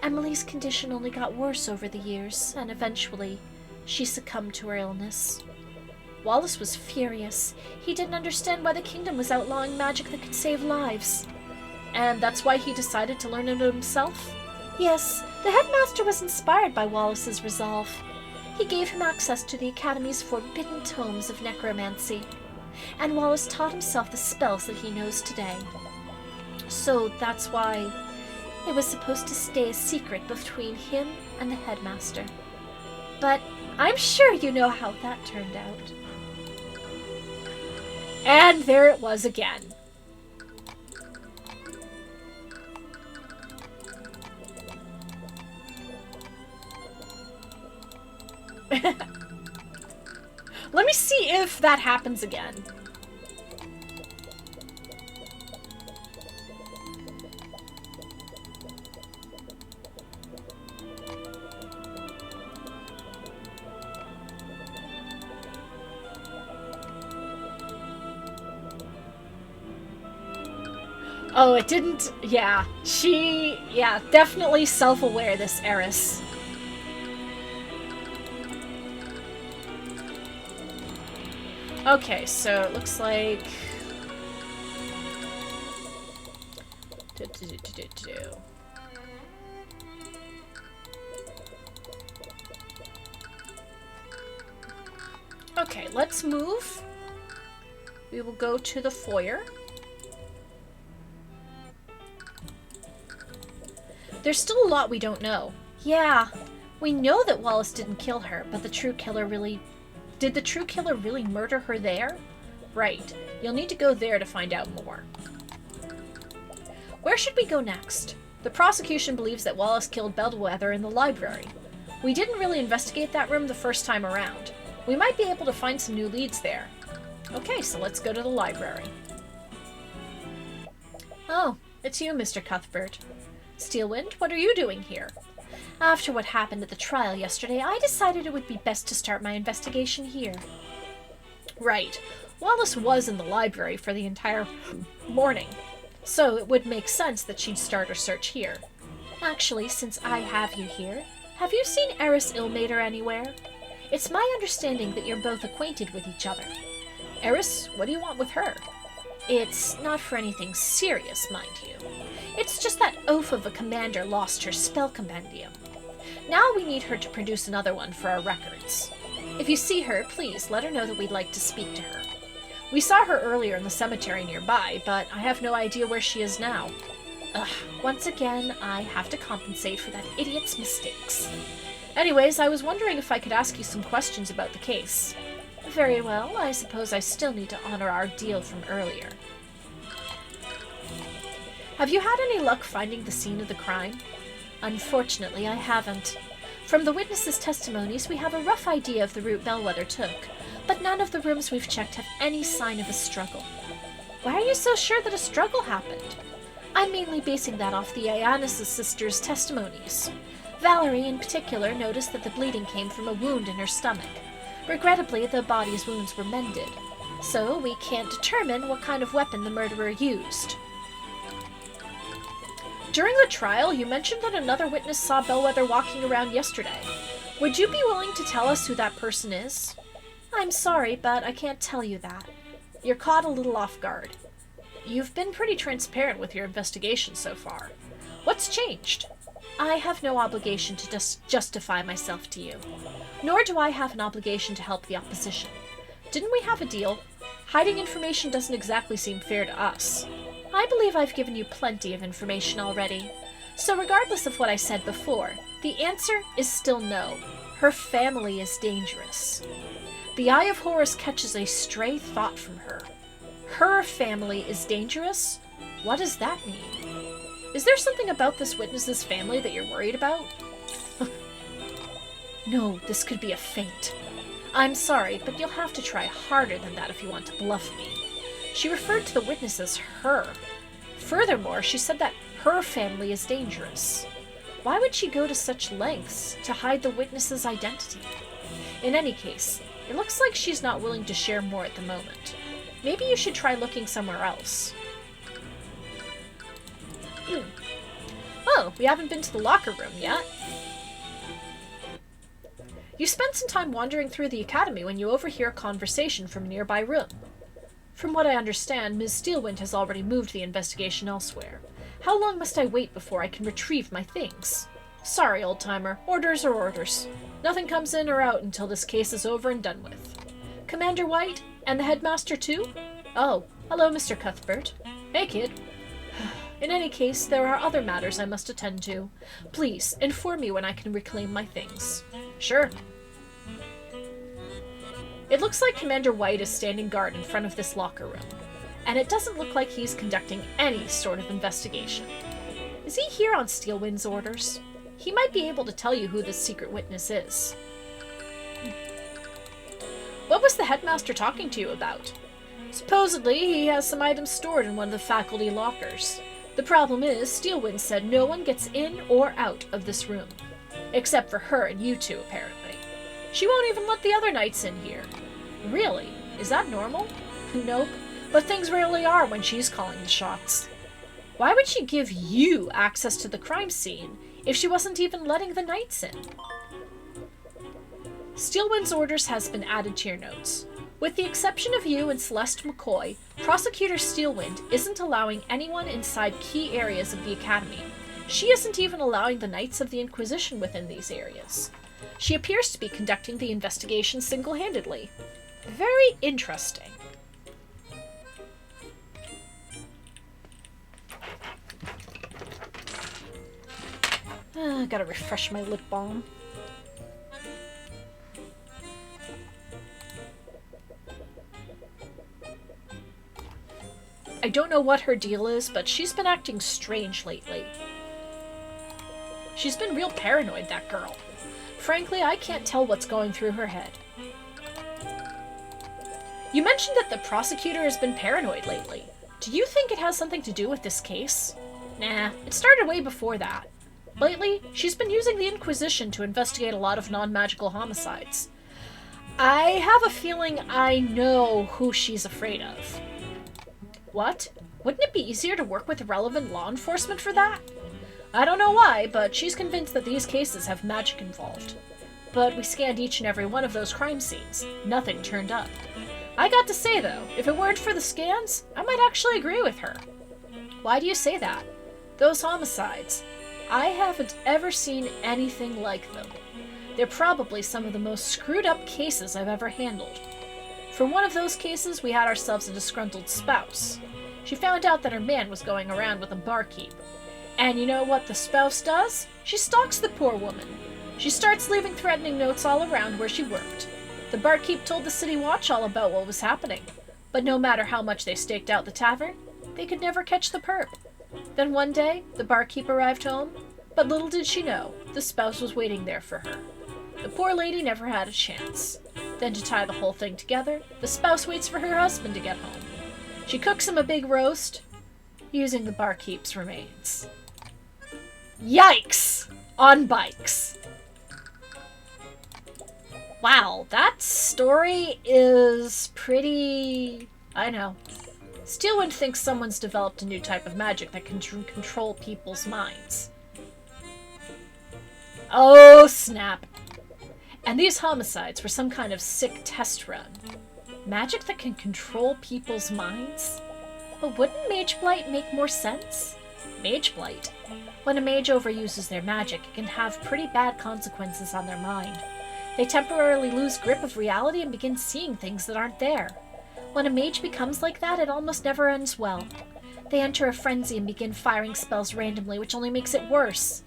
A: Emily's condition only got worse over the years, and eventually, she succumbed to her illness. Wallace was furious. He didn't understand why the kingdom was outlawing magic that could save lives. And that's why he decided to learn it himself? Yes, the headmaster was inspired by Wallace's resolve. He gave him access to the Academy's forbidden tomes of necromancy, and Wallace taught himself the spells that he knows today. So that's why it was supposed to stay a secret between him and the headmaster. But I'm sure you know how that turned out. And there it was again. Let me see if that happens again. Oh, it didn't... Yeah. Yeah, definitely self-aware, this Eris. Okay, so it looks like... Okay, let's move. We will go to the foyer. There's still a lot we don't know. Yeah, we know that Wallace didn't kill her, but the true killer really Did the true killer really murder her there? Right. You'll need to go there to find out more. Where should we go next? The prosecution believes that Wallace killed Bellwether in the library. We didn't really investigate that room the first time around. We might be able to find some new leads there. Okay, so let's go to the library. Oh, it's you, Mr. Cuthbert. Steelwind, what are you doing here? After what happened at the trial yesterday, I decided it would be best to start my investigation here. Right. Wallace was in the library for the entire morning, so it would make sense that she'd start her search here. Actually, since I have you here, have you seen Eris Illmater anywhere? It's my understanding that you're both acquainted with each other. Eris, what do you want with her? It's not for anything serious, mind you. It's just that oaf of a commander lost her spell compendium. Now we need her to produce another one for our records. If you see her, please let her know that we'd like to speak to her. We saw her earlier in the cemetery nearby, but I have no idea where she is now. Ugh, once again, I have to compensate for that idiot's mistakes. Anyways, I was wondering if I could ask you some questions about the case. Very well, I suppose I still need to honor our deal from earlier. Have you had any luck finding the scene of the crime? Unfortunately, I haven't. From the witnesses' testimonies, we have a rough idea of the route Bellwether took, but none of the rooms we've checked have any sign of a struggle. Why are you so sure that a struggle happened? I'm mainly basing that off the Ionis' sisters' testimonies. Valerie, in particular, noticed that the bleeding came from a wound in her stomach. Regrettably, the body's wounds were mended, so we can't determine what kind of weapon the murderer used. During the trial, you mentioned that another witness saw Bellwether walking around yesterday. Would you be willing to tell us who that person is? I'm sorry, but I can't tell you that. You're caught a little off guard. You've been pretty transparent with your investigation so far. What's changed? I have no obligation to justify myself to you. Nor do I have an obligation to help the opposition. Didn't we have a deal? Hiding information doesn't exactly seem fair to us. I believe I've given you plenty of information already. So regardless of what I said before, the answer is still no. Her family is dangerous. The Eye of Horus catches a stray thought from her. Her family is dangerous? What does that mean? Is there something about this witness's family that you're worried about? No, this could be a feint. I'm sorry, but you'll have to try harder than that if you want to bluff me. She referred to the witness as her. Furthermore, she said that her family is dangerous. Why would she go to such lengths to hide the witness's identity? In any case, it looks like she's not willing to share more at the moment. Maybe you should try looking somewhere else. Oh, we haven't been to the locker room yet. You spent some time wandering through the academy when you overhear a conversation from a nearby room. From what I understand, Ms. Steelwind has already moved the investigation elsewhere. How long must I wait before I can retrieve my things? Sorry, old-timer. Orders are orders. Nothing comes in or out until this case is over and done with. Commander White? And the headmaster too? Oh, hello, Mr. Cuthbert. Hey, kid. In any case, there are other matters I must attend to. Please, inform me when I can reclaim my things. Sure. It looks like Commander White is standing guard in front of this locker room, and it doesn't look like he's conducting any sort of investigation. Is he here on Steelwind's orders? He might be able to tell you who this secret witness is. What was the headmaster talking to you about? Supposedly, he has some items stored in one of the faculty lockers. The problem is, Steelwind said no one gets in or out of this room. Except for her and you two, apparently. She won't even let the other knights in here. Really? Is that normal? Nope. But things rarely are when she's calling the shots. Why would she give you access to the crime scene if she wasn't even letting the knights in? Steelwind's orders has been added to your notes. With the exception of you and Celeste McCoy, Prosecutor Steelwind isn't allowing anyone inside key areas of the Academy. She isn't even allowing the Knights of the Inquisition within these areas. She appears to be conducting the investigation single-handedly. Very interesting. Gotta refresh my lip balm. I don't know what her deal is, but she's been acting strange lately. She's been real paranoid, that girl. Frankly, I can't tell what's going through her head. You mentioned that the prosecutor has been paranoid lately. Do you think it has something to do with this case? Nah, it started way before that. Lately, she's been using the Inquisition to investigate a lot of non-magical homicides. I have a feeling I know who she's afraid of. What? Wouldn't it be easier to work with relevant law enforcement for that? I don't know why, but she's convinced that these cases have magic involved. But we scanned each and every one of those crime scenes. Nothing turned up. I got to say, though, if it weren't for the scans, I might actually agree with her. Why do you say that? Those homicides. I haven't ever seen anything like them. They're probably some of the most screwed up cases I've ever handled. For one of those cases, we had ourselves a disgruntled spouse. She found out that her man was going around with a barkeep. And you know what the spouse does? She stalks the poor woman. She starts leaving threatening notes all around where she worked. The barkeep told the city watch all about what was happening, but no matter how much they staked out the tavern, they could never catch the perp. Then one day, the barkeep arrived home, but little did she know, the spouse was waiting there for her. The poor lady never had a chance. Then to tie the whole thing together, the spouse waits for her husband to get home. She cooks him a big roast, using the barkeep's remains. Yikes! On bikes. Wow, that story is pretty... I know. Steelwind thinks someone's developed a new type of magic that can control people's minds. Oh, snap. And these homicides were some kind of sick test run. Magic that can control people's minds? But wouldn't Mage Blight make more sense? Mage Blight? When a mage overuses their magic, it can have pretty bad consequences on their mind. They temporarily lose grip of reality and begin seeing things that aren't there. When a mage becomes like that, it almost never ends well. They enter a frenzy and begin firing spells randomly, which only makes it worse.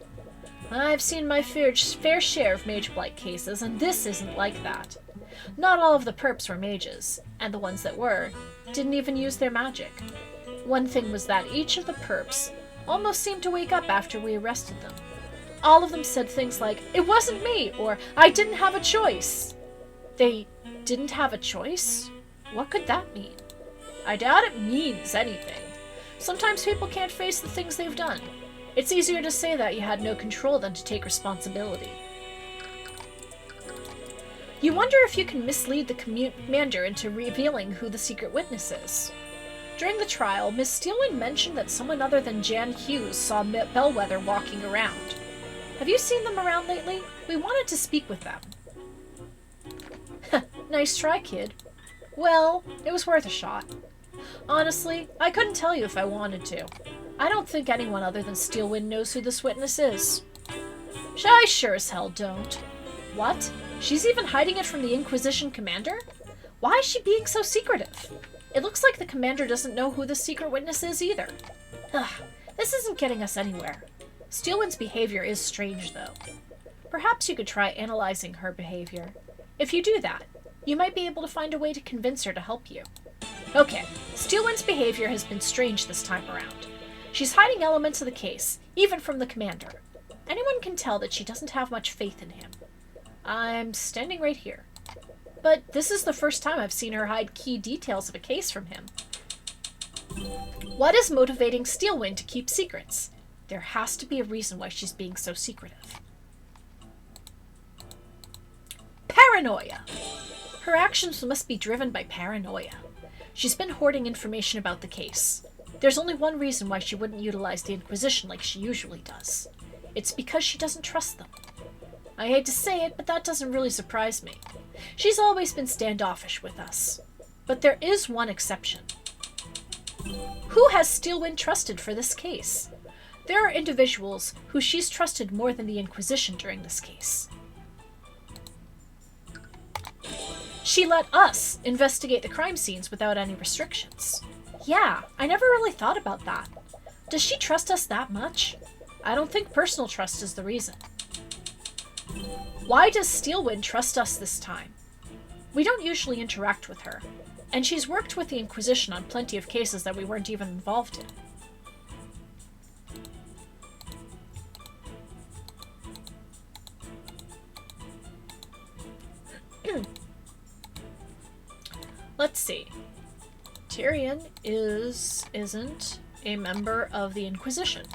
A: I've seen my fair share of Mage Blight cases, and this isn't like that. Not all of the perps were mages, and the ones that were didn't even use their magic. One thing was that each of the perps almost seemed to wake up after we arrested them. All of them said things like, "It wasn't me," or "I didn't have a choice." They didn't have a choice? What could that mean? I doubt it means anything. Sometimes people can't face the things they've done. It's easier to say that you had no control than to take responsibility. You wonder if you can mislead the commander into revealing who the secret witness is. During the trial, Miss Steelwind mentioned that someone other than Jan Hughes saw Bellwether walking around. Have you seen them around lately? We wanted to speak with them. Nice try, kid. Well, it was worth a shot. Honestly, I couldn't tell you if I wanted to. I don't think anyone other than Steelwind knows who this witness is. I sure as hell don't. What? She's even hiding it from the Inquisition commander? Why is she being so secretive? It looks like the commander doesn't know who the secret witness is either. Ugh, this isn't getting us anywhere. Steelwind's behavior is strange, though. Perhaps you could try analyzing her behavior. If you do that, you might be able to find a way to convince her to help you. Okay, Steelwind's behavior has been strange this time around. She's hiding elements of the case, even from the commander. Anyone can tell that she doesn't have much faith in him. I'm standing right here. But this is the first time I've seen her hide key details of a case from him. What is motivating Steelwind to keep secrets? There has to be a reason why she's being so secretive. Paranoia! Her actions must be driven by paranoia. She's been hoarding information about the case. There's only one reason why she wouldn't utilize the Inquisition like she usually does. It's because she doesn't trust them. I hate to say it, but that doesn't really surprise me. She's always been standoffish with us. But there is one exception. Who has Steelwind trusted for this case? There are individuals who she's trusted more than the Inquisition during this case. She let us investigate the crime scenes without any restrictions. Yeah, I never really thought about that. Does she trust us that much? I don't think personal trust is the reason. Why does Steelwind trust us this time? We don't usually interact with her. And she's worked with the Inquisition on plenty of cases that we weren't even involved in. Let's see. Tyrion isn't a member of the Inquisition.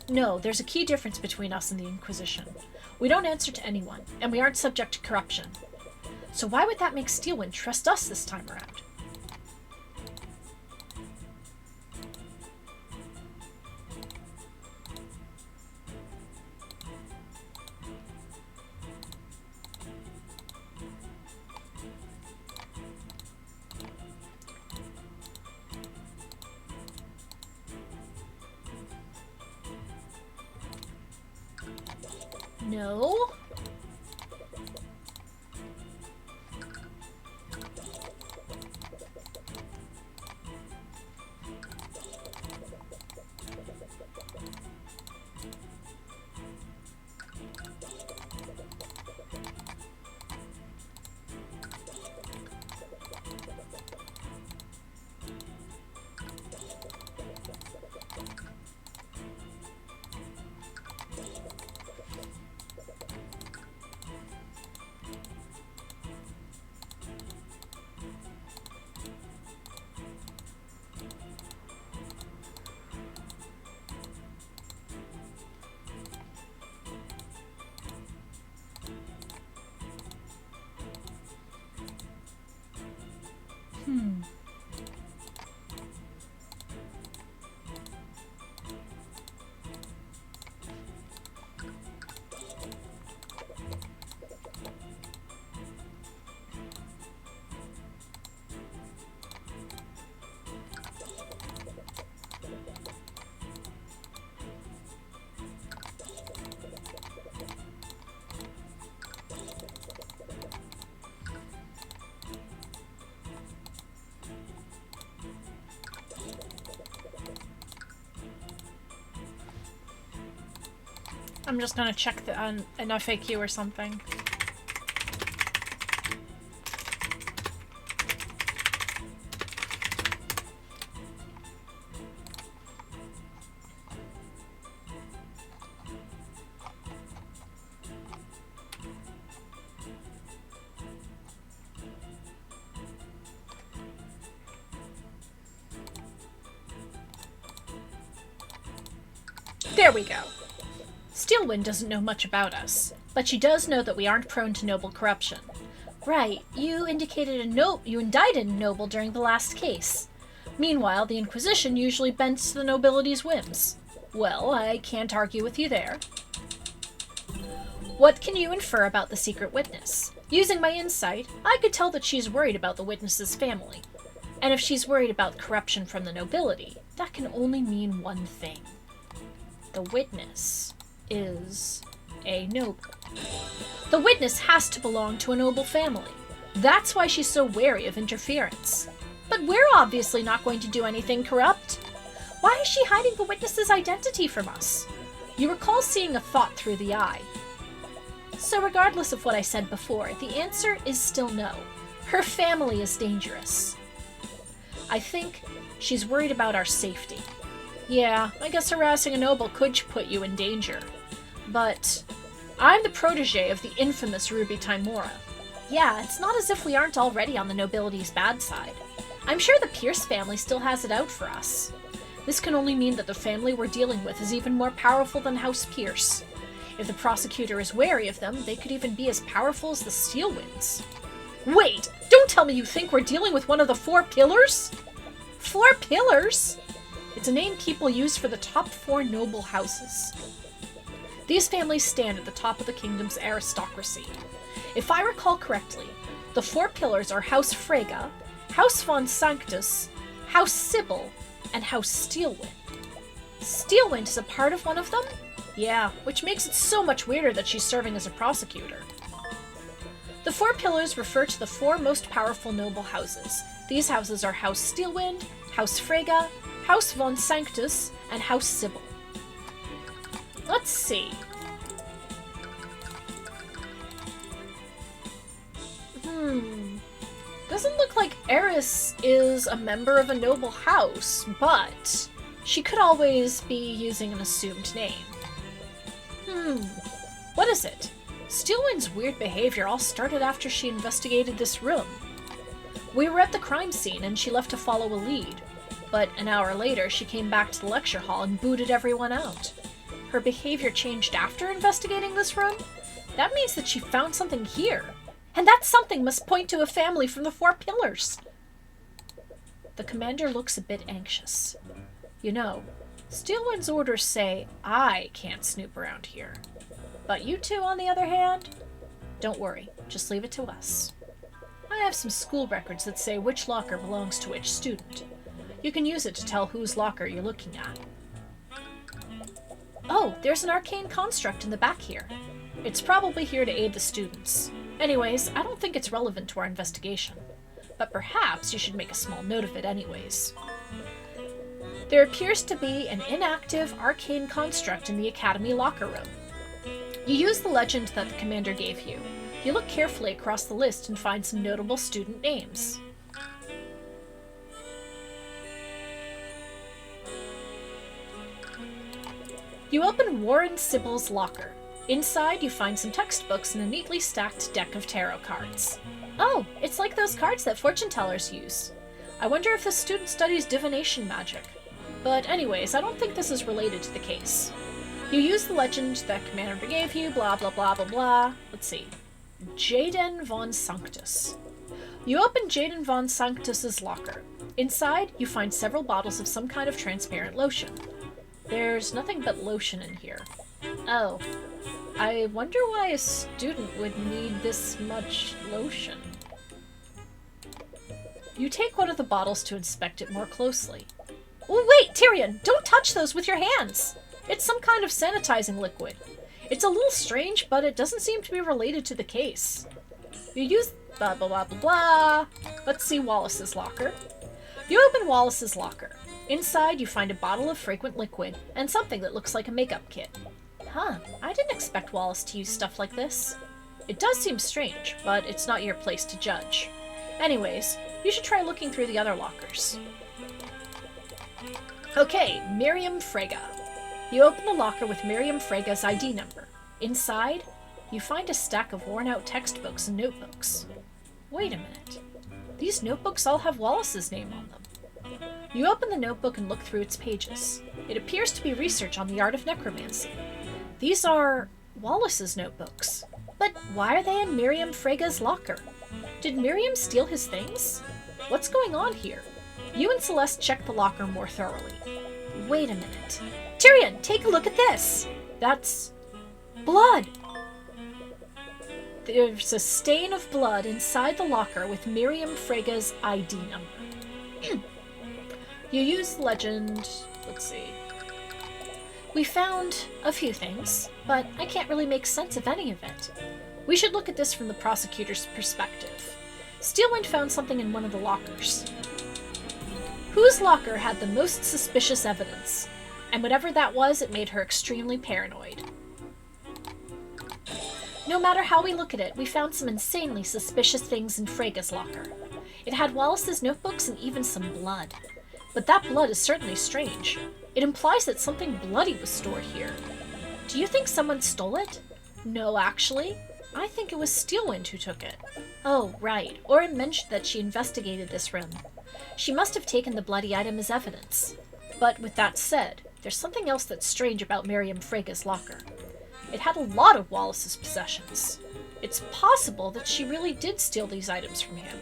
A: No, there's a key difference between us and the Inquisition. We don't answer to anyone, and we aren't subject to corruption. So why would that make Steelwind trust us this time around? No. I'm just gonna check an FAQ or something. There we go. Steelwind doesn't know much about us, but she does know that we aren't prone to noble corruption. Right, you indicted you indicted a noble during the last case. Meanwhile, the Inquisition usually bends to the nobility's whims. Well, I can't argue with you there. What can you infer about the secret witness? Using my insight, I could tell that she's worried about the witness's family. And if she's worried about corruption from the nobility, that can only mean one thing. The witness is a noble. The witness has to belong to a noble family. That's why she's so wary of interference. But we're obviously not going to do anything corrupt. Why is she hiding the witness's identity from us? You recall seeing a thought through the eye. So regardless of what I said before, the answer is still no. Her family is dangerous. I think she's worried about our safety. Yeah, I guess harassing a noble could put you in danger. But I'm the protege of the infamous Ruby Timora. Yeah, it's not as if we aren't already on the nobility's bad side. I'm sure the Pierce family still has it out for us. This can only mean that the family we're dealing with is even more powerful than House Pierce. If the prosecutor is wary of them, they could even be as powerful as the Steelwinds. Wait! Don't tell me you think we're dealing with one of the Four Pillars? Four Pillars? It's a name people use for the top 4 noble houses. These families stand at the top of the kingdom's aristocracy. If I recall correctly, the 4 pillars are House Freyga, House von Sanctus, House Sybil, and House Steelwind. Steelwind is a part of one of them? Yeah, which makes it so much weirder that she's serving as a prosecutor. The 4 pillars refer to the 4 most powerful noble houses. These houses are House Steelwind, House Freyga, House von Sanctus, and House Sybil. Let's see. doesn't look like Eris is a member of a noble house, but she could always be using an assumed name. What is it? Steelwind's weird behavior all started after she investigated this room. We were at the crime scene and she left to follow a lead, but an hour later she came back to the lecture hall and booted everyone out. Her behavior changed after investigating this room? That means that she found something here, and that something must point to a family from the Four Pillars. The commander looks a bit anxious. You know, Steelwind's orders say I can't snoop around here. But you two, on the other hand, don't worry, just leave it to us. I have some school records that say which locker belongs to which student. You can use it to tell whose locker you're looking at. Oh, there's an arcane construct in the back here. It's probably here to aid the students. Anyways, I don't think it's relevant to our investigation. But perhaps you should make a small note of it anyways. There appears to be an inactive arcane construct in the Academy locker room. You use the legend that the commander gave you. You look carefully across the list and find some notable student names. You open Warren Sybil's locker. Inside, you find some textbooks and a neatly stacked deck of tarot cards. Oh, it's like those cards that fortune tellers use. I wonder if the student studies divination magic. But anyways, I don't think this is related to the case. You use the legend that commander gave you, blah blah blah blah blah. Let's see. Jaden von Sanctus. You open Jaden von Sanctus's locker. Inside, you find several bottles of some kind of transparent lotion. There's nothing but lotion in here. Oh. I wonder why a student would need this much lotion. You take one of the bottles to inspect it more closely. Oh, wait, Tyrion! Don't touch those with your hands! It's some kind of sanitizing liquid. It's a little strange, but it doesn't seem to be related to the case. You use blah blah blah blah blah. Let's see Wallace's locker. You open Wallace's locker. Inside, you find a bottle of fragrant liquid and something that looks like a makeup kit. Huh, I didn't expect Wallace to use stuff like this. It does seem strange, but it's not your place to judge. Anyways, you should try looking through the other lockers. Okay, Miriam Frege. You open the locker with Miriam Frege's ID number. Inside, you find a stack of worn-out textbooks and notebooks. Wait a minute. These notebooks all have Wallace's name on them. You open the notebook and look through its pages. It appears to be research on the art of necromancy. These are Wallace's notebooks. But why are they in Miriam Frege's locker? Did Miriam steal his things? What's going on here? You and Celeste check the locker more thoroughly. Wait a minute. Tyrion, take a look at this! That's blood! There's a stain of blood inside the locker with Miriam Frege's ID number. You use the legend... Let's see. We found a few things, but I can't really make sense of any of it. We should look at this from the prosecutor's perspective. Steelwind found something in one of the lockers. Whose locker had the most suspicious evidence? And whatever that was, it made her extremely paranoid. No matter how we look at it, we found some insanely suspicious things in Frege's locker. It had Wallace's notebooks and even some blood. But that blood is certainly strange. It implies that something bloody was stored here. Do you think someone stole it? No, actually. I think it was Steelwind who took it. Oh, right. Orin mentioned that she investigated this room. She must have taken the bloody item as evidence. But with that said, there's something else that's strange about Miriam Frege's locker. It had a lot of Wallace's possessions. It's possible that she really did steal these items from him,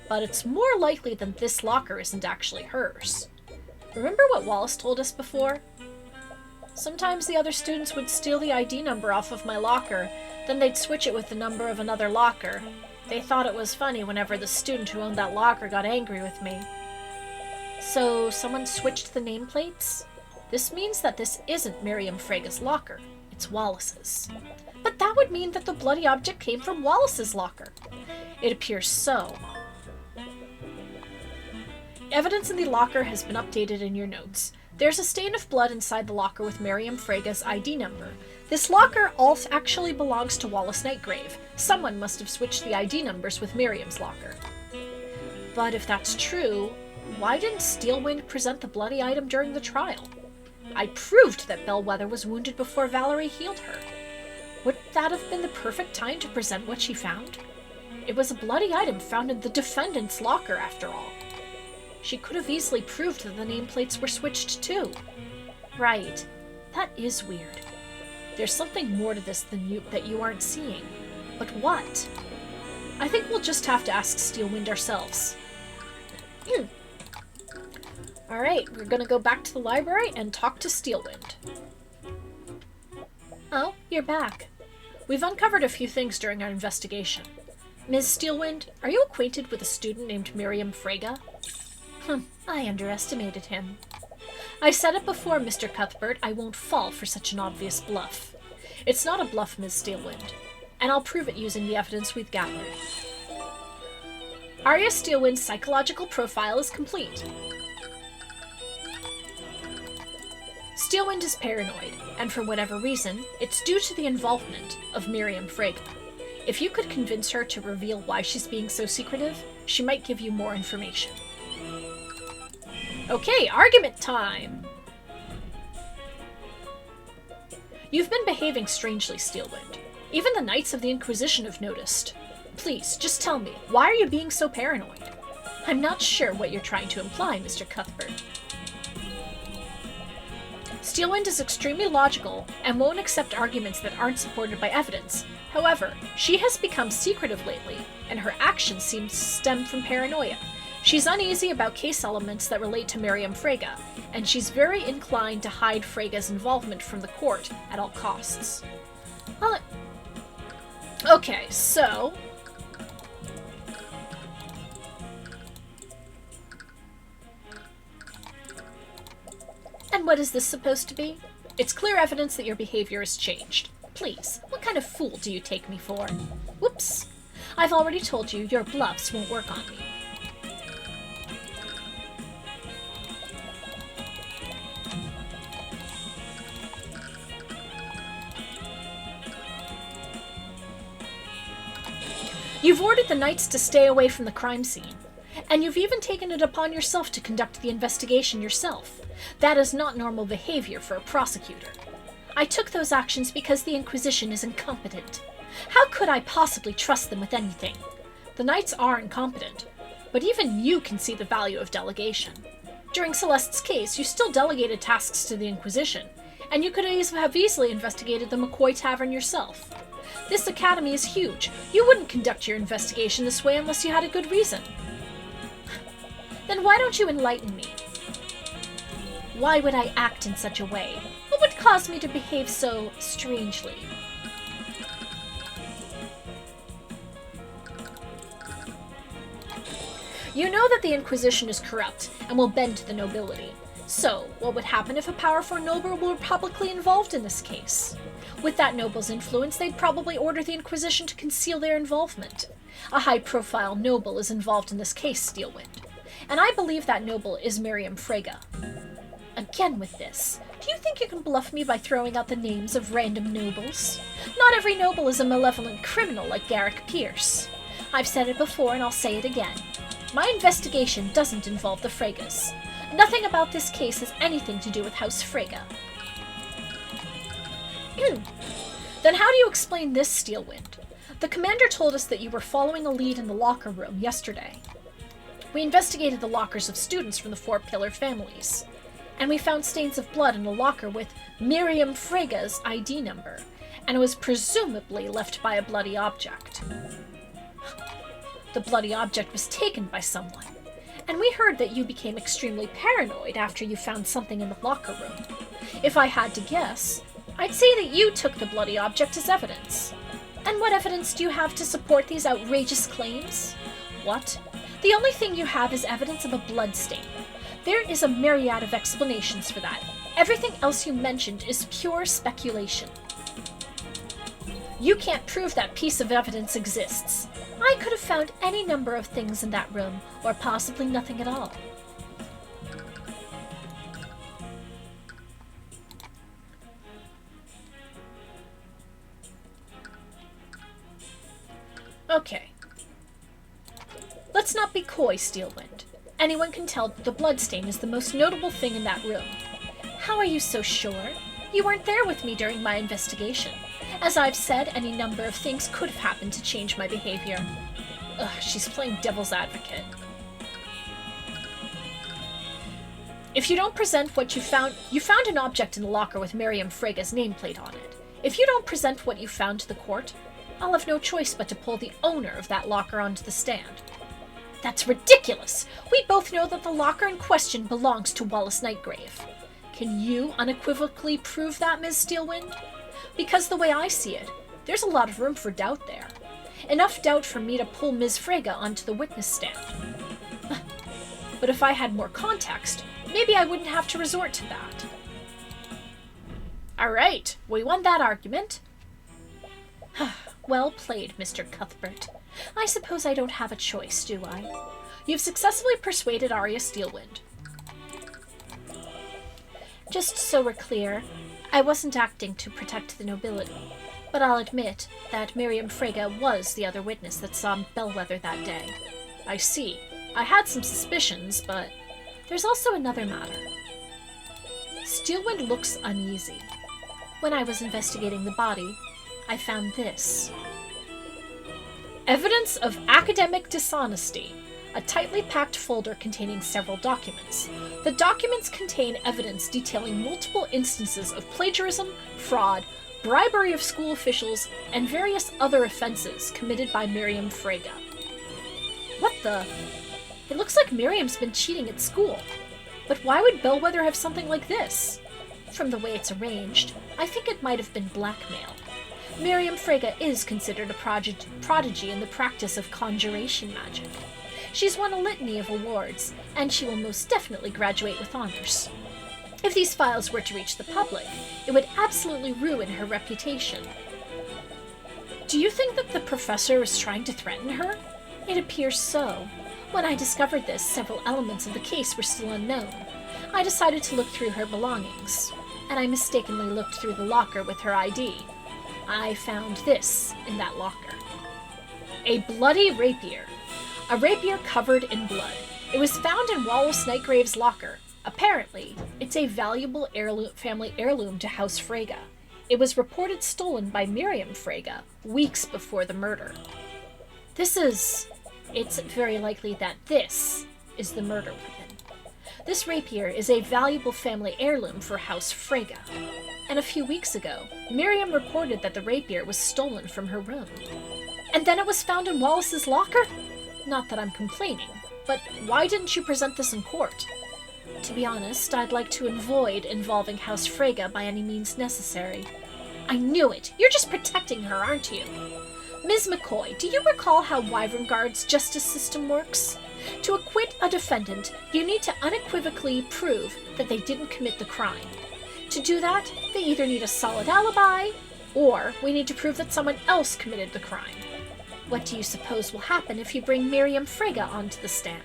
A: but it's more likely that this locker isn't actually hers. Remember what Wallace told us before? Sometimes the other students would steal the ID number off of my locker, then they'd switch it with the number of another locker. They thought it was funny whenever the student who owned that locker got angry with me. So someone switched the nameplates? This means that this isn't Miriam Frege's locker. It's Wallace's. But that would mean that the bloody object came from Wallace's locker. It appears so. Evidence in the locker has been updated in your notes. There's a stain of blood inside the locker with Miriam Frege's ID number. This locker also actually belongs to Wallace Nightgrave. Someone must have switched the ID numbers with Miriam's locker. But if that's true, why didn't Steelwind present the bloody item during the trial? I proved that Bellwether was wounded before Valerie healed her. Wouldn't that have been the perfect time to present what she found? It was a bloody item found in the defendant's locker, after all. She could have easily proved that the nameplates were switched too. Right. That is weird. There's something more to this that you aren't seeing. But what? I think we'll just have to ask Steelwind ourselves. Alright, we're gonna go back to the library and talk to Steelwind. Oh, you're back. We've uncovered a few things during our investigation. Ms. Steelwind, are you acquainted with a student named Miriam Frege? I underestimated him. I said it before, Mr. Cuthbert, I won't fall for such an obvious bluff. It's not a bluff, Ms. Steelwind, and I'll prove it using the evidence we've gathered. Arya Steelwind's psychological profile is complete. Steelwind is paranoid, and for whatever reason, it's due to the involvement of Miriam Frege. If you could convince her to reveal why she's being so secretive, she might give you more information. Okay, argument time! You've been behaving strangely, Steelwind. Even the Knights of the Inquisition have noticed. Please, just tell me, why are you being so paranoid? I'm not sure what you're trying to imply, Mr. Cuthbert. Steelwind is extremely logical and won't accept arguments that aren't supported by evidence. However, she has become secretive lately, and her actions seem to stem from paranoia. She's uneasy about case elements that relate to Miriam Frege, and she's very inclined to hide Frege's involvement from the court at all costs. Well, okay, so... And what is this supposed to be? It's clear evidence that your behavior has changed. Please, what kind of fool do you take me for? Whoops. I've already told you your bluffs won't work on me. You've ordered the Knights to stay away from the crime scene, and you've even taken it upon yourself to conduct the investigation yourself. That is not normal behavior for a prosecutor. I took those actions because the Inquisition is incompetent. How could I possibly trust them with anything? The Knights are incompetent, but even you can see the value of delegation. During Celeste's case, you still delegated tasks to the Inquisition, and you could have easily investigated the McCoy Tavern yourself. This academy is huge. You wouldn't conduct your investigation this way unless you had a good reason. Then why don't you enlighten me? Why would I act in such a way? What would cause me to behave so strangely? You know that the Inquisition is corrupt and will bend to the nobility. So, what would happen if a powerful noble were publicly involved in this case? With that noble's influence, they'd probably order the Inquisition to conceal their involvement. A high-profile noble is involved in this case, Steelwind. And I believe that noble is Miriam Frege. Again with this. Do you think you can bluff me by throwing out the names of random nobles? Not every noble is a malevolent criminal like Garrick Pierce. I've said it before and I'll say it again. My investigation doesn't involve the Freges. Nothing about this case has anything to do with House Frege. Then how do you explain this, Steelwind? The commander told us that you were following a lead in the locker room yesterday. We investigated the lockers of students from the Four Pillar families, and we found stains of blood in a locker with Miriam Frege's ID number, and it was presumably left by a bloody object. The bloody object was taken by someone, and we heard that you became extremely paranoid after you found something in the locker room. If I had to guess, I'd say that you took the bloody object as evidence. And what evidence do you have to support these outrageous claims? What? The only thing you have is evidence of a blood stain. There is a myriad of explanations for that. Everything else you mentioned is pure speculation. You can't prove that piece of evidence exists. I could have found any number of things in that room, or possibly nothing at all. Okay. Let's not be coy, Steelwind. Anyone can tell that the bloodstain is the most notable thing in that room. How are you so sure? You weren't there with me during my investigation. As I've said, any number of things could have happened to change my behavior. Ugh, she's playing devil's advocate. If you don't present what you found an object in the locker with Miriam Frega's nameplate on it. If you don't present what you found to the court, I'll have no choice but to pull the owner of that locker onto the stand. That's ridiculous! We both know that the locker in question belongs to Wallace Nightgrave. Can you unequivocally prove that, Ms. Steelwind? Because the way I see it, there's a lot of room for doubt there. Enough doubt for me to pull Ms. Frega onto the witness stand. But if I had more context, maybe I wouldn't have to resort to that. Alright, we won that argument. Well played, Mr. Cuthbert. I suppose I don't have a choice, do I? You've successfully persuaded Arya Steelwind. Just so we're clear, I wasn't acting to protect the nobility, but I'll admit that Miriam Frega was the other witness that saw Bellwether that day. I see. I had some suspicions, but there's also another matter. Steelwind looks uneasy. When I was investigating the body, I found this. Evidence of academic dishonesty. A tightly packed folder containing several documents. The documents contain evidence detailing multiple instances of plagiarism, fraud, bribery of school officials, and various other offenses committed by Miriam Frega. What the? It looks like Miriam's been cheating at school. But why would Bellwether have something like this? From the way it's arranged, I think it might have been blackmail. Miriam Frega is considered a prodigy in the practice of conjuration magic. She's won a litany of awards, and she will most definitely graduate with honors. If these files were to reach the public, it would absolutely ruin her reputation. Do you think that the professor is trying to threaten her? It appears so. When I discovered this, several elements of the case were still unknown. I decided to look through her belongings, and I mistakenly looked through the locker with her ID. I found this in that locker. A bloody rapier. A rapier covered in blood. It was found in Wallace Nightgrave's locker. Apparently, it's a valuable family heirloom to House Frega. It was reported stolen by Miriam Frega weeks before the murder. It's very likely that this is the murder weapon. This rapier is a valuable family heirloom for House Frega. And a few weeks ago, Miriam reported that the rapier was stolen from her room. And then it was found in Wallace's locker? Not that I'm complaining, but why didn't you present this in court? To be honest, I'd like to avoid involving House Frega by any means necessary. I knew it! You're just protecting her, aren't you? Ms. McCoy, do you recall how Wyvern Guard's justice system works? To acquit a defendant, you need to unequivocally prove that they didn't commit the crime. To do that, they either need a solid alibi, or we need to prove that someone else committed the crime. What do you suppose will happen if you bring Miriam Frega onto the stand?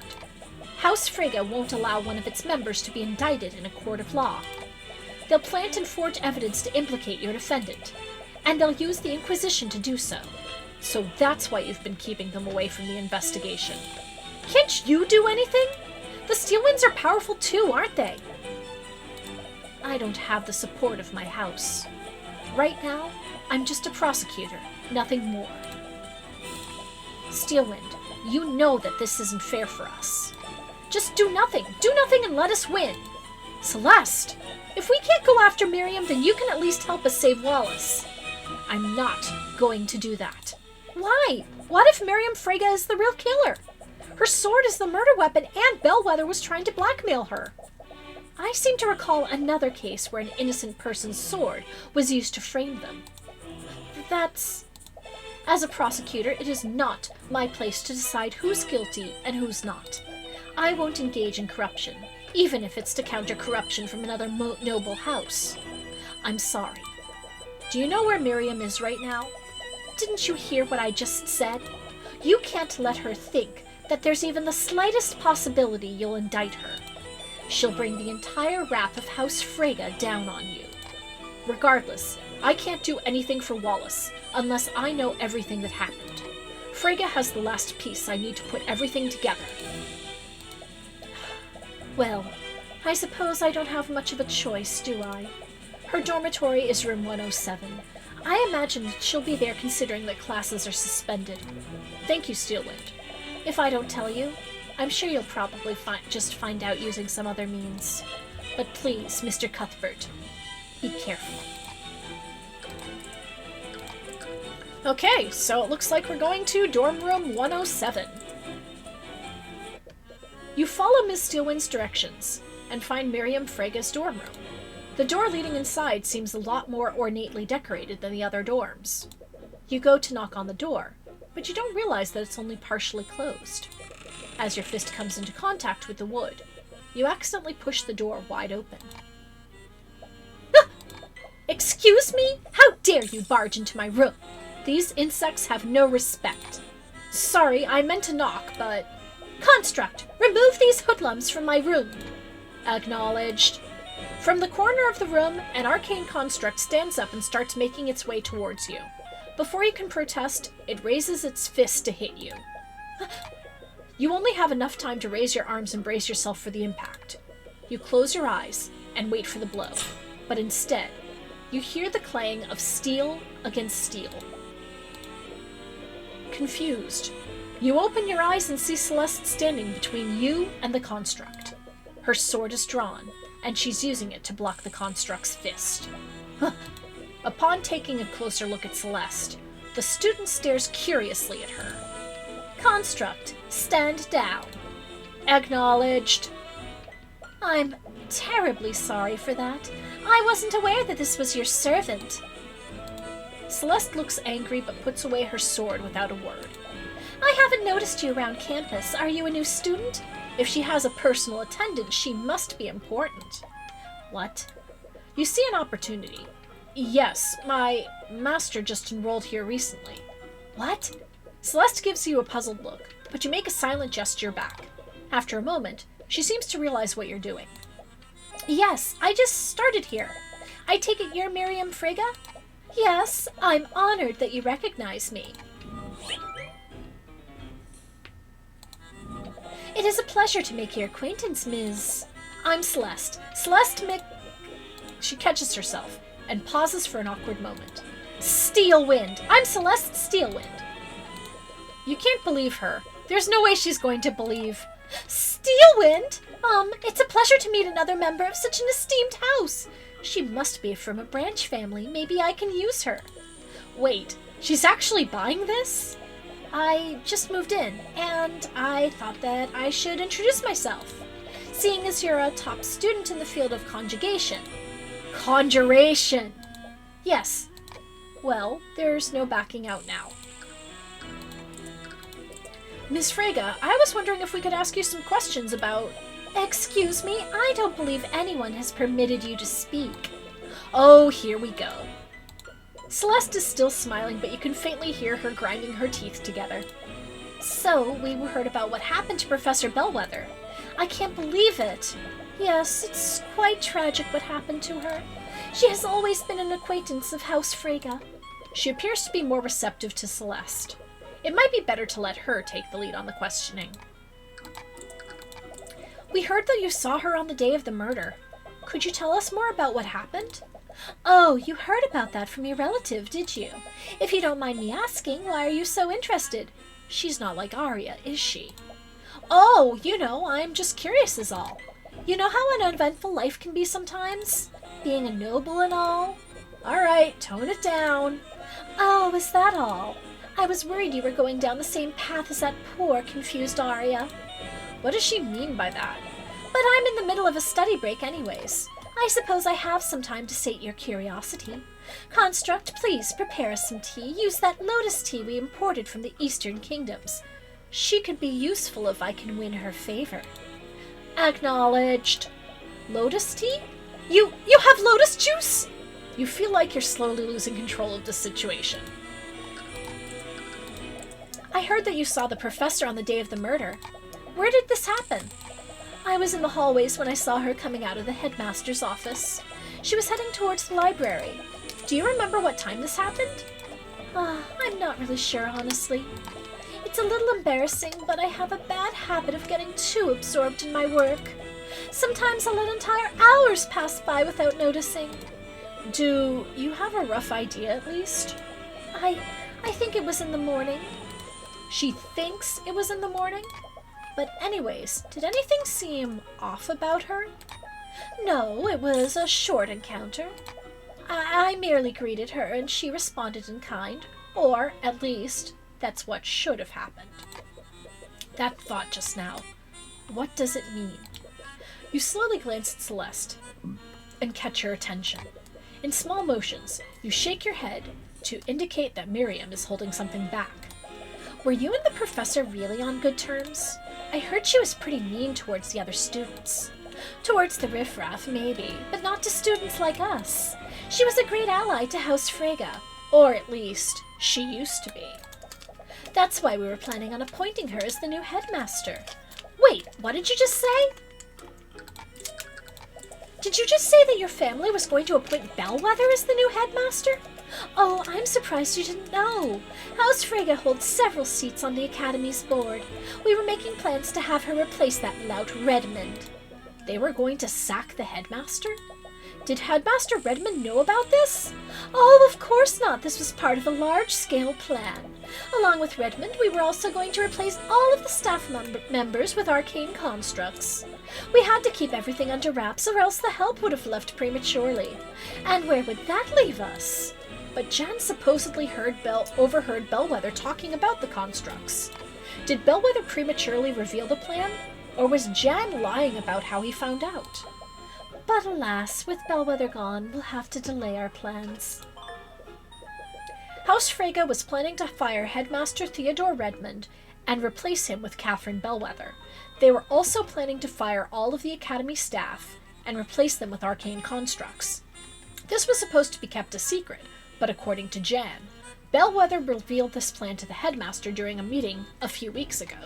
A: House Frega won't allow one of its members to be indicted in a court of law. They'll plant and forge evidence to implicate your defendant, and they'll use the Inquisition to do so. So that's why you've been keeping them away from the investigation. Can't you do anything? The Steelwinds are powerful too, aren't they? I don't have the support of my house. Right now, I'm just a prosecutor, nothing more. Steelwind, you know that this isn't fair for us. Just do nothing and let us win. Celeste, if we can't go after Miriam, then you can at least help us save Wallace. I'm not going to do that. Why? What if Miriam Frega is the real killer? Her sword is the murder weapon, and Bellwether was trying to blackmail her. I seem to recall another case where an innocent person's sword was used to frame them. As a prosecutor, it is not my place to decide who's guilty and who's not. I won't engage in corruption, even if it's to counter corruption from another noble house. I'm sorry. Do you know where Miriam is right now? Didn't you hear what I just said? You can't let her think that there's even the slightest possibility you'll indict her. She'll bring the entire wrath of House Frega down on you. Regardless, I can't do anything for Wallace unless I know everything that happened. Frege has the last piece. I need to put everything together. Well, I suppose I don't have much of a choice, do I? Her dormitory is room 107. I imagine that she'll be there considering that classes are suspended. Thank you, Steelwind. If I don't tell you, I'm sure you'll probably just find out using some other means. But please, Mr. Cuthbert, be careful. Okay, so it looks like we're going to dorm room 107. You follow Miss Steelwind's directions and find Miriam Frege's dorm room. The door leading inside seems a lot more ornately decorated than the other dorms. You go to knock on the door, but you don't realize that it's only partially closed. As your fist comes into contact with the wood, you accidentally push the door wide open. Ah! Excuse me? How dare you barge into my room? These insects have no respect. Sorry, I meant to knock, but... Construct! Remove these hoodlums from my room! Acknowledged. From the corner of the room, an arcane construct stands up and starts making its way towards you. Before you can protest, it raises its fist to hit you. You only have enough time to raise your arms and brace yourself for the impact. You close your eyes and wait for the blow, but instead, you hear the clang of steel against steel. Confused, you open your eyes and see Celeste standing between you and the construct. Her sword is drawn, and she's using it to block the construct's fist. Upon taking a closer look at Celeste, the student stares curiously at her. Construct, stand down. Acknowledged. I'm terribly sorry for that. I wasn't aware that this was your servant. Celeste looks angry but puts away her sword without a word. I haven't noticed you around campus. Are you a new student? If she has a personal attendant, she must be important. What? You see an opportunity. Yes, my master just enrolled here recently. What? Celeste gives you a puzzled look, but you make a silent gesture back. After a moment, she seems to realize what you're doing. Yes, I just started here. I take it you're Miriam Frege? Yes, I'm honored that you recognize me. It is a pleasure to make your acquaintance, Ms. I'm Celeste. She catches herself and pauses for an awkward moment. Steelwind! I'm Celeste Steelwind. You can't believe her. There's no way she's going to believe. Steelwind? It's a pleasure to meet another member of such an esteemed house. She must be from a branch family. Maybe I can use her. Wait, she's actually buying this? I just moved in, and I thought that I should introduce myself, seeing as you're a top student in the field of conjugation. Conjuration! Yes. Well, there's no backing out now. Miss Frege, I was wondering if we could ask you some questions about... Excuse me, I don't believe anyone has permitted you to speak. Oh, here we go. Celeste is still smiling, but you can faintly hear her grinding her teeth together. So, we heard about what happened to Professor Bellwether. I can't believe it. Yes, it's quite tragic what happened to her. She has always been an acquaintance of House Frege. She appears to be more receptive to Celeste. It might be better to let her take the lead on the questioning. We heard that you saw her on the day of the murder. Could you tell us more about what happened? Oh, you heard about that from your relative, did you? If you don't mind me asking, why are you so interested? She's not like Arya, is she? Oh, I'm just curious is all. You know how an uneventful life can be sometimes? Being a noble and all? Alright, tone it down. Oh, is that all? I was worried you were going down the same path as that poor, confused Arya. What does she mean by that? But I'm in the middle of a study break anyways. I suppose I have some time to sate your curiosity. Construct, please prepare us some tea. Use that lotus tea we imported from the Eastern Kingdoms. She could be useful if I can win her favor. Acknowledged. Lotus tea? You have lotus juice? You feel like you're slowly losing control of the situation. I heard that you saw the professor on the day of the murder. Where did this happen? I was in the hallways when I saw her coming out of the headmaster's office. She was heading towards the library. Do you remember what time this happened? I'm not really sure, honestly. It's a little embarrassing, but I have a bad habit of getting too absorbed in my work. Sometimes I'll let entire hours pass by without noticing. Do you have a rough idea, at least? I think it was in the morning. She thinks it was in the morning? But anyways, did anything seem off about her? No, it was a short encounter. I merely greeted her and she responded in kind, or at least, that's what should have happened. That thought just now, what does it mean? You slowly glance at Celeste and catch her attention. In small motions, you shake your head to indicate that Miriam is holding something back. Were you and the professor really on good terms? I heard she was pretty mean towards the other students. Towards the riffraff, maybe, but not to students like us. She was a great ally to House Frege, or at least, she used to be. That's why we were planning on appointing her as the new headmaster. Wait, what did you just say? Did you just say that your family was going to appoint Bellwether as the new headmaster? Oh, I'm surprised you didn't know. House Frege holds several seats on the Academy's board. We were making plans to have her replace that lout Redmond. They were going to sack the headmaster? Did Headmaster Redmond know about this? Oh, of course not. This was part of a large-scale plan. Along with Redmond, we were also going to replace all of the staff members with arcane constructs. We had to keep everything under wraps or else the help would have left prematurely. And where would that leave us? But Jan supposedly overheard Bellwether talking about the constructs. Did Bellwether prematurely reveal the plan? Or was Jan lying about how he found out? But alas, with Bellwether gone, we'll have to delay our plans. House Frege was planning to fire Headmaster Theodore Redmond and replace him with Catherine Bellwether. They were also planning to fire all of the Academy staff and replace them with arcane constructs. This was supposed to be kept a secret, but according to Jan, Bellwether revealed this plan to the headmaster during a meeting a few weeks ago.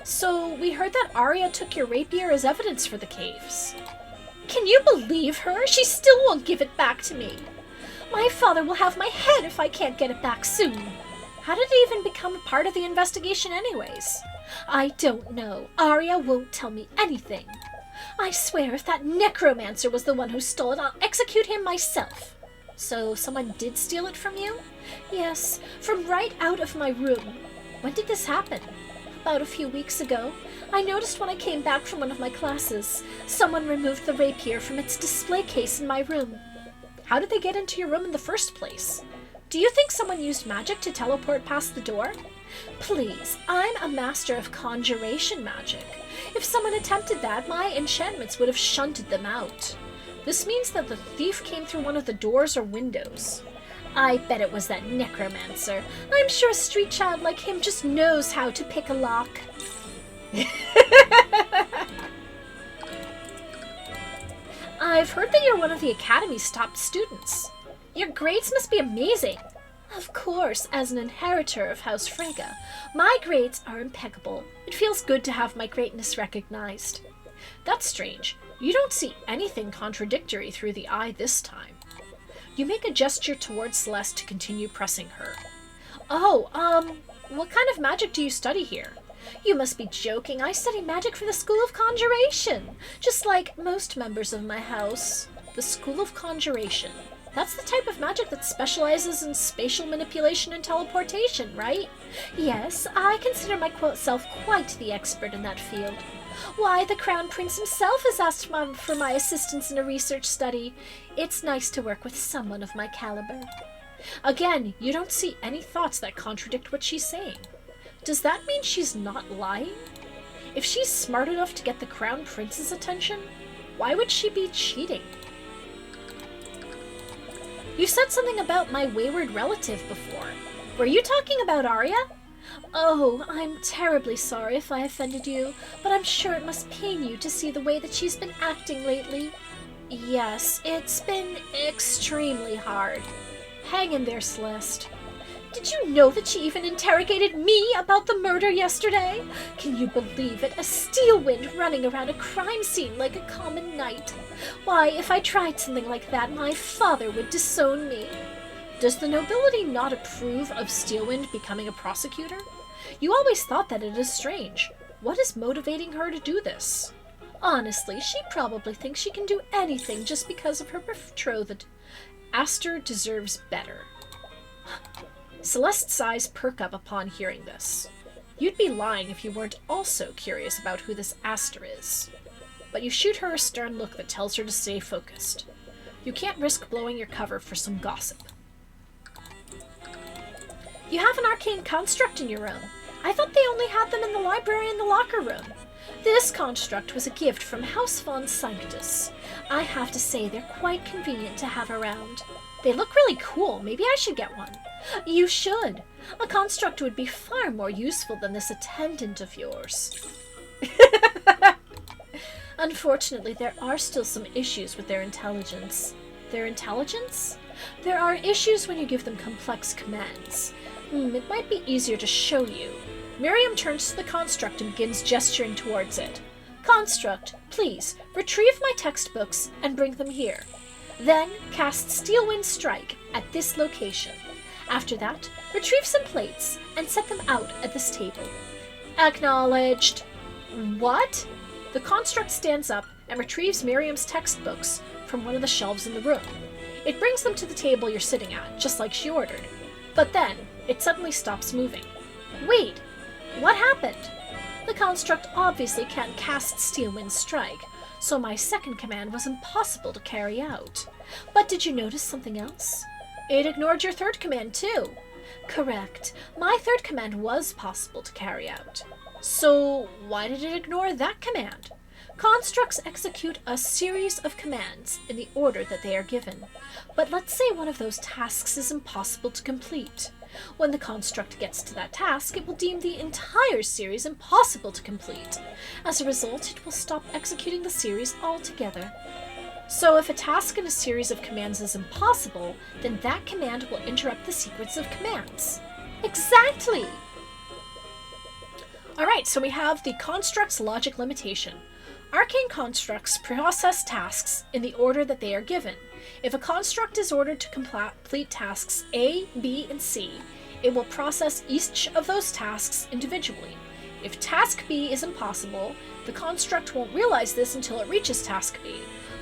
A: So, we heard that Arya took your rapier as evidence for the caves. Can you believe her? She still won't give it back to me. My father will have my head if I can't get it back soon. How did it even become a part of the investigation anyways? I don't know. Arya won't tell me anything. I swear if that necromancer was the one who stole it, I'll execute him myself. So, someone did steal it from you? Yes, from right out of my room. When did this happen? About a few weeks ago. I noticed when I came back from one of my classes, someone removed the rapier from its display case in my room. How did they get into your room in the first place? Do you think someone used magic to teleport past the door? Please, I'm a master of conjuration magic. If someone attempted that, my enchantments would have shunted them out. This means that the thief came through one of the doors or windows. I bet it was that necromancer. I'm sure a street child like him just knows how to pick a lock. I've heard that you're one of the Academy's top students. Your grades must be amazing. Of course, as an inheritor of House Frege, my grades are impeccable. It feels good to have my greatness recognized. That's strange. You don't see anything contradictory through the eye this time. You make a gesture towards Celeste to continue pressing her. Oh, what kind of magic do you study here? You must be joking. I study magic for the School of Conjuration, just like most members of my house. The School of Conjuration. That's the type of magic that specializes in spatial manipulation and teleportation, right? Yes, I consider myself quite the expert in that field. Why, the Crown Prince himself has asked for my assistance in a research study. It's nice to work with someone of my caliber. Again, you don't see any thoughts that contradict what she's saying. Does that mean she's not lying? If she's smart enough to get the Crown Prince's attention, why would she be cheating? You said something about my wayward relative before. Were you talking about Arya? Oh, I'm terribly sorry if I offended you, but I'm sure it must pain you to see the way that she's been acting lately. Yes, it's been extremely hard. Hang in there, Celeste. Did you know that she even interrogated me about the murder yesterday? Can you believe it? A steel wind running around a crime scene like a common night. Why, if I tried something like that, my father would disown me. Does the nobility not approve of Steelwind becoming a prosecutor? You always thought that it is strange. What is motivating her to do this? Honestly, she probably thinks she can do anything just because of her betrothed. Aster deserves better. Celeste's eyes perk up upon hearing this. You'd be lying if you weren't also curious about who this Aster is. But you shoot her a stern look that tells her to stay focused. You can't risk blowing your cover for some gossip. You have an arcane construct in your room. I thought they only had them in the library and the locker room. This construct was a gift from House von Sanctus. I have to say they're quite convenient to have around. They look really cool. Maybe I should get one. You should. A construct would be far more useful than this attendant of yours. Unfortunately, there are still some issues with their intelligence. Their intelligence? There are issues when you give them complex commands. It might be easier to show you. Miriam turns to the construct and begins gesturing towards it. Construct, please, retrieve my textbooks and bring them here. Then cast Steelwind Strike at this location. After that, retrieve some plates and set them out at this table. Acknowledged. What? The construct stands up and retrieves Miriam's textbooks from one of the shelves in the room. It brings them to the table you're sitting at, just like she ordered. But then, it suddenly stops moving. Wait, what happened? The construct obviously can't cast Steelwind Strike, so my second command was impossible to carry out. But did you notice something else? It ignored your third command too. Correct. My third command was possible to carry out. So why did it ignore that command? Constructs execute a series of commands in the order that they are given. But let's say one of those tasks is impossible to complete. When the construct gets to that task, it will deem the entire series impossible to complete. As a result, it will stop executing the series altogether. So if a task in a series of commands is impossible, then that command will interrupt the sequence of commands. Exactly! Alright, so we have the construct's logic limitation. Arcane constructs process tasks in the order that they are given. If a construct is ordered to complete tasks A, B, and C, it will process each of those tasks individually. If task B is impossible, the construct won't realize this until it reaches task B.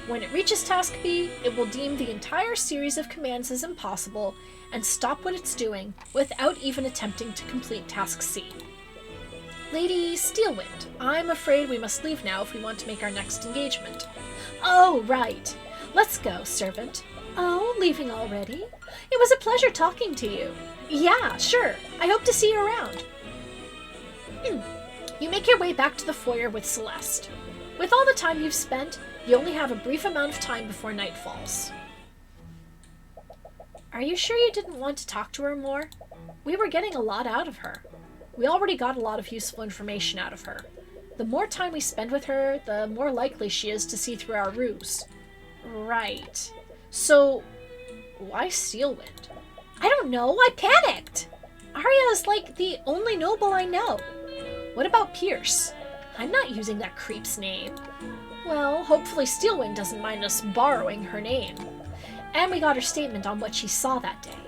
A: When it reaches task B, it will deem the entire series of commands as impossible and stop what it's doing without even attempting to complete task C. Lady Steelwind, I'm afraid we must leave now if we want to make our next engagement. Oh, right. Let's go, servant. Oh, leaving already? It was a pleasure talking to you. Yeah, sure. I hope to see you around. You make your way back to the foyer with Celeste. With all the time you've spent, you only have a brief amount of time before night falls. Are you sure you didn't want to talk to her more? We were getting a lot out of her. We already got a lot of useful information out of her. The more time we spend with her, the more likely she is to see through our ruse. Right. So, why Steelwind? I don't know, I panicked! Arya is like the only noble I know. What about Pierce? I'm not using that creep's name. Well, hopefully Steelwind doesn't mind us borrowing her name. And we got her statement on what she saw that day.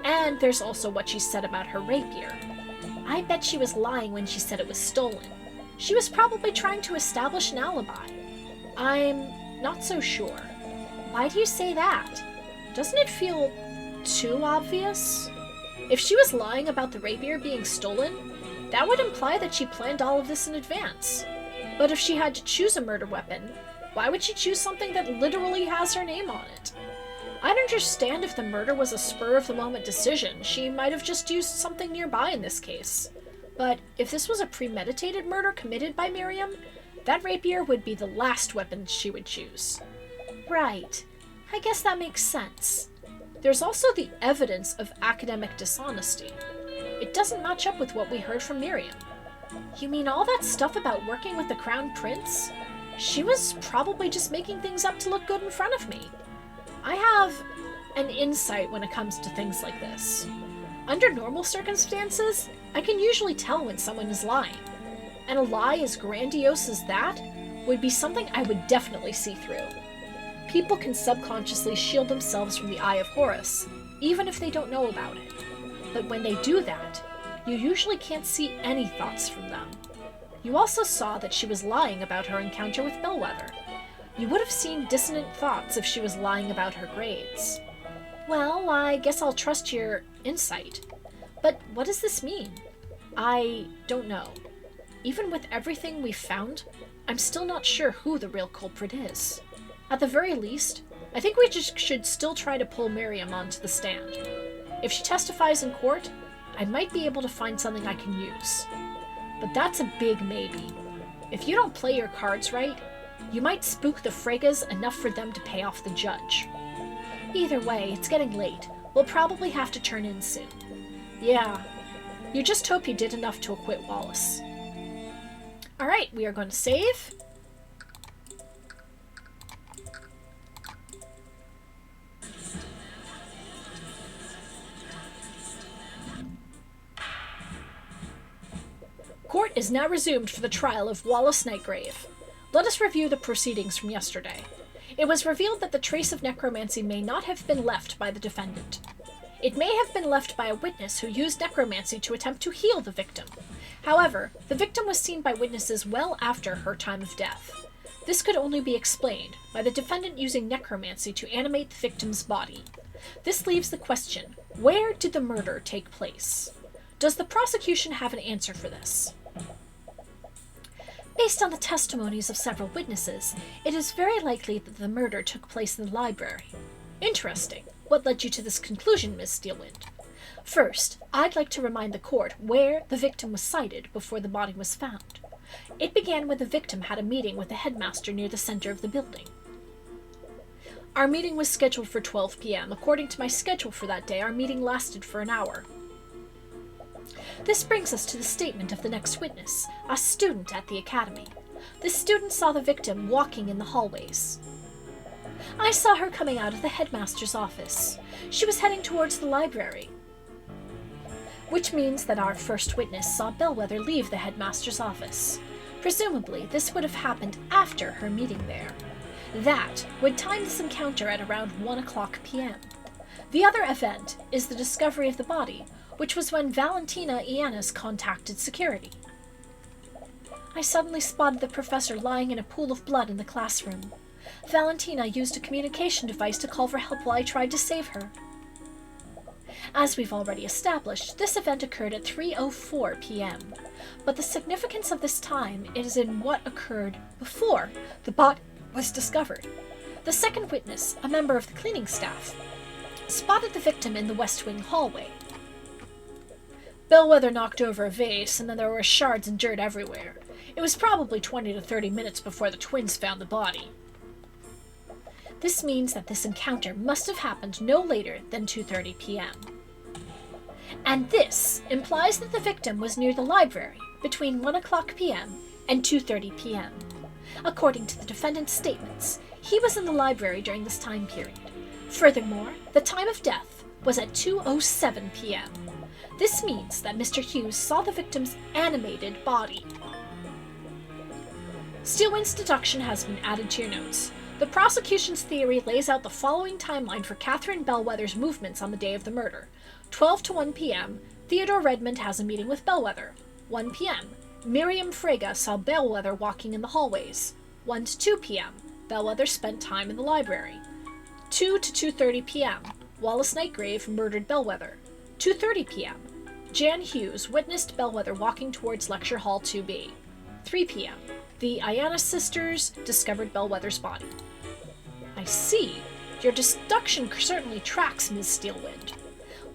A: And there's also what she said about her rapier. I bet she was lying when she said it was stolen. She was probably trying to establish an alibi. I'm not so sure. Why do you say that? Doesn't it feel too obvious? If she was lying about the rapier being stolen, that would imply that she planned all of this in advance. But if she had to choose a murder weapon, why would she choose something that literally has her name on it? I'd understand if the murder was a spur-of-the-moment decision. She might have just used something nearby in this case. But if this was a premeditated murder committed by Miriam, that rapier would be the last weapon she would choose. Right. I guess that makes sense. There's also the evidence of academic dishonesty. It doesn't match up with what we heard from Miriam. You mean all that stuff about working with the Crown Prince? She was probably just making things up to look good in front of me. I have an insight when it comes to things like this. Under normal circumstances, I can usually tell when someone is lying. And a lie as grandiose as that would be something I would definitely see through. People can subconsciously shield themselves from the eye of Horus, even if they don't know about it. But when they do that, you usually can't see any thoughts from them. You also saw that she was lying about her encounter with Bellwether. You would have seen dissonant thoughts if she was lying about her grades. Well, I guess I'll trust your insight. But what does this mean? I don't know. Even with everything we've found, I'm still not sure who the real culprit is. At the very least, I think we just should still try to pull Miriam onto the stand. If she testifies in court, I might be able to find something I can use. But that's a big maybe. If you don't play your cards right, you might spook the Fregas enough for them to pay off the judge. Either way, it's getting late. We'll probably have to turn in soon. Yeah, you just hope you did enough to acquit Wallace. Alright, we are going to save. Court is now resumed for the trial of Wallace Nightgrave. Let us review the proceedings from yesterday. It was revealed that the trace of necromancy may not have been left by the defendant. It may have been left by a witness who used necromancy to attempt to heal the victim. However, the victim was seen by witnesses well after her time of death. This could only be explained by the defendant using necromancy to animate the victim's body. This leaves the question, where did the murder take place? Does the prosecution have an answer for this? Based on the testimonies of several witnesses, it is very likely that the murder took place in the library. Interesting. What led you to this conclusion, Miss Steelwind? First, I'd like to remind the court where the victim was sighted before the body was found. It began when the victim had a meeting with the headmaster near the center of the building. Our meeting was scheduled for 12 p.m. According to my schedule for that day, our meeting lasted for an hour. This brings us to the statement of the next witness, a student at the academy. This student saw the victim walking in the hallways. I saw her coming out of the headmaster's office. She was heading towards the library, which means that our first witness saw Bellwether leave the headmaster's office. Presumably, this would have happened after her meeting there. That would time this encounter at around 1 o'clock p.m. The other event is the discovery of the body, which was when Valentina Iannis contacted security. I suddenly spotted the professor lying in a pool of blood in the classroom. Valentina used a communication device to call for help while I tried to save her. As we've already established, this event occurred at 3:04 p.m., but the significance of this time is in what occurred before the body was discovered. The second witness, a member of the cleaning staff, spotted the victim in the West Wing hallway. Bellwether knocked over a vase, and then there were shards and dirt everywhere. It was probably 20 to 30 minutes before the twins found the body. This means that this encounter must have happened no later than 2:30 p.m. And this implies that the victim was near the library between 1 o'clock p.m. and 2:30 p.m. According to the defendant's statements, he was in the library during this time period. Furthermore, the time of death was at 2:07 p.m. This means that Mr. Hughes saw the victim's animated body. Steelwind's deduction has been added to your notes. The prosecution's theory lays out the following timeline for Catherine Bellwether's movements on the day of the murder. 12 to 1 p.m., Theodore Redmond has a meeting with Bellwether. 1 p.m., Miriam Frege saw Bellwether walking in the hallways. 1 to 2 p.m., Bellwether spent time in the library. 2 to 2:30 p.m., Wallace Nightgrave murdered Bellwether. 2:30 p.m., Jan Hughes witnessed Bellwether walking towards Lecture Hall 2B. 3 p.m., the Iannis sisters discovered Bellwether's body. I see. Your deduction certainly tracks, Ms. Steelwind.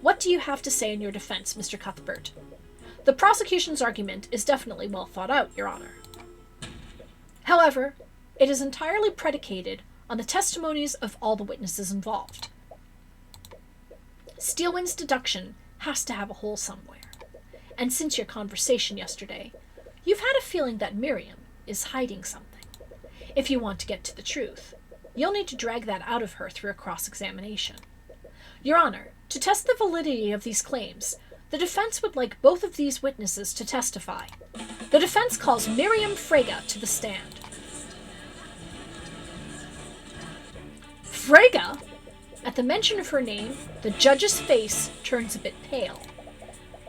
A: What do you have to say in your defense, Mr. Cuthbert? The prosecution's argument is definitely well thought out, Your Honor. However, it is entirely predicated on the testimonies of all the witnesses involved. Steelwind's deduction has to have a hole somewhere. And since your conversation yesterday, you've had a feeling that Miriam is hiding something. If you want to get to the truth, you'll need to drag that out of her through a cross-examination. Your Honor, to test the validity of these claims, the defense would like both of these witnesses to testify. The defense calls Miriam Frege to the stand. Frege? At the mention of her name, the judge's face turns a bit pale.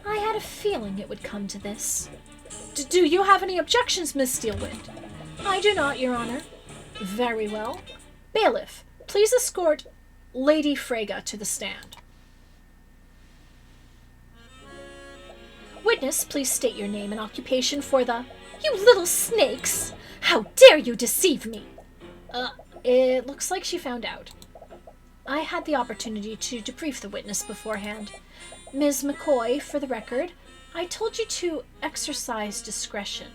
A: I had a feeling it would come to this. Do you have any objections, Miss Steelwind? I do not, Your Honor. Very well. Bailiff, please escort Lady Freyga to the stand. Witness, please state your name and occupation for the... You little snakes! How dare you deceive me! It looks like she found out. I had the opportunity to debrief the witness beforehand. Ms. McCoy, for the record, I told you to exercise discretion.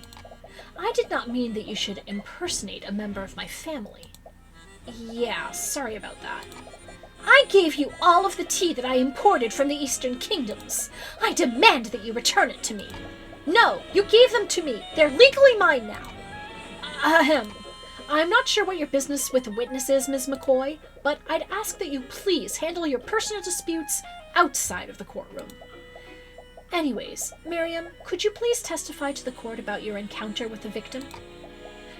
A: I did not mean that you should impersonate a member of my family. Yeah, sorry about that. I gave you all of the tea that I imported from the Eastern Kingdoms. I demand that you return it to me. No, you gave them to me. They're legally mine now. Ahem. I'm not sure what your business with the witness is, Ms. McCoy, but I'd ask that you please handle your personal disputes outside of the courtroom. Anyways, Miriam, could you please testify to the court about your encounter with the victim?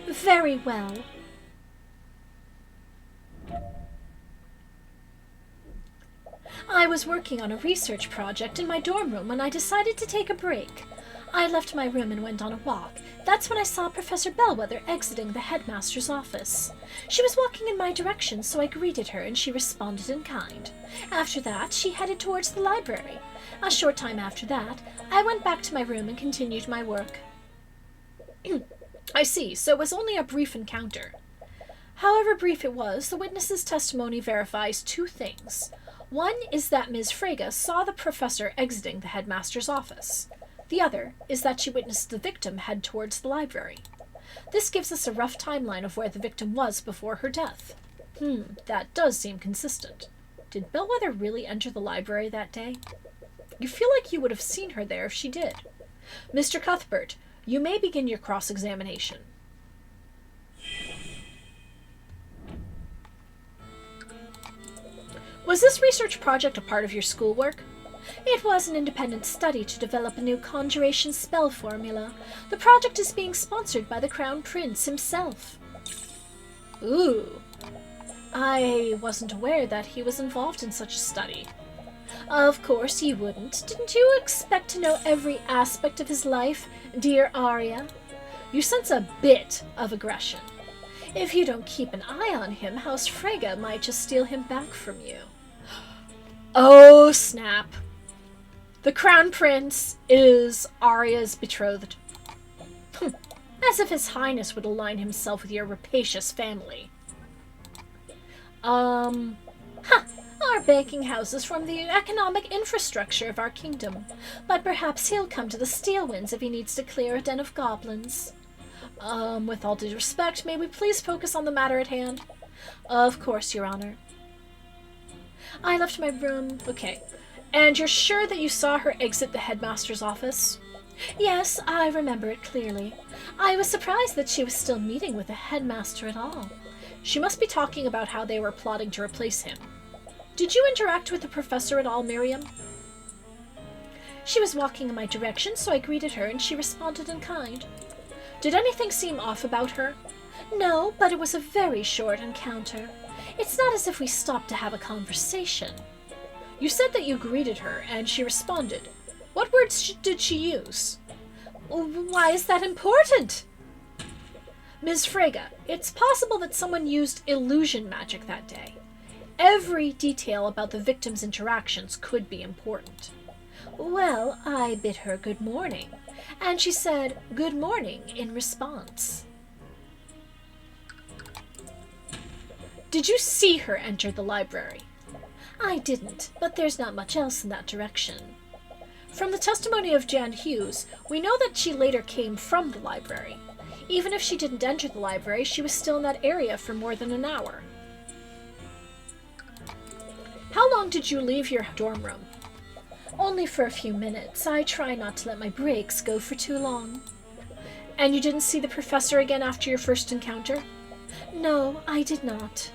A: Very well. I was working on a research project in my dorm room when I decided to take a break. I left my room and went on a walk. That's when I saw Professor Bellwether exiting the headmaster's office. She was walking in my direction, so I greeted her and she responded in kind. After that, she headed towards the library. A short time after that, I went back to my room and continued my work. I see, so it was only a brief encounter. However brief it was, the witness's testimony verifies two things. One is that Ms. Freyga saw the professor exiting the headmaster's office. The other is that she witnessed the victim head towards the library. This gives us a rough timeline of where the victim was before her death. That does seem consistent. Did Bellwether really enter the library that day? You feel like you would have seen her there if she did. Mr. Cuthbert, you may begin your cross-examination. Was this research project a part of your schoolwork? It was an independent study to develop a new conjuration spell formula. The project is being sponsored by the Crown Prince himself. Ooh. I wasn't aware that he was involved in such a study. Of course you wouldn't. Didn't you expect to know every aspect of his life, dear Arya? You sense a bit of aggression. If you don't keep an eye on him, House Freyga might just steal him back from you. Oh, snap. The Crown Prince is Arya's betrothed. As if His Highness would align himself with your rapacious family. Our banking houses form the economic infrastructure of our kingdom, but perhaps he'll come to the Steelwinds if he needs to clear a den of goblins. With all due respect, may we please focus on the matter at hand? Of course, Your Honor. I left my room. Okay. And you're sure that you saw her exit the headmaster's office? Yes, I remember it clearly. I was surprised that she was still meeting with the headmaster at all. She must be talking about how they were plotting to replace him. Did you interact with the professor at all, Miriam? She was walking in my direction, so I greeted her and she responded in kind. Did anything seem off about her? No, but it was a very short encounter. It's not as if we stopped to have a conversation. You said that you greeted her, and she responded. What words did she use? Why is that important? Ms. Freyga, it's possible that someone used illusion magic that day. Every detail about the victim's interactions could be important. Well, I bid her good morning, and she said good morning in response. Did you see her enter the library? I didn't, but there's not much else in that direction. From the testimony of Jan Hughes, we know that she later came from the library. Even if she didn't enter the library, she was still in that area for more than an hour. How long did you leave your dorm room? Only for a few minutes. I try not to let my breaks go for too long. And you didn't see the professor again after your first encounter? No, I did not.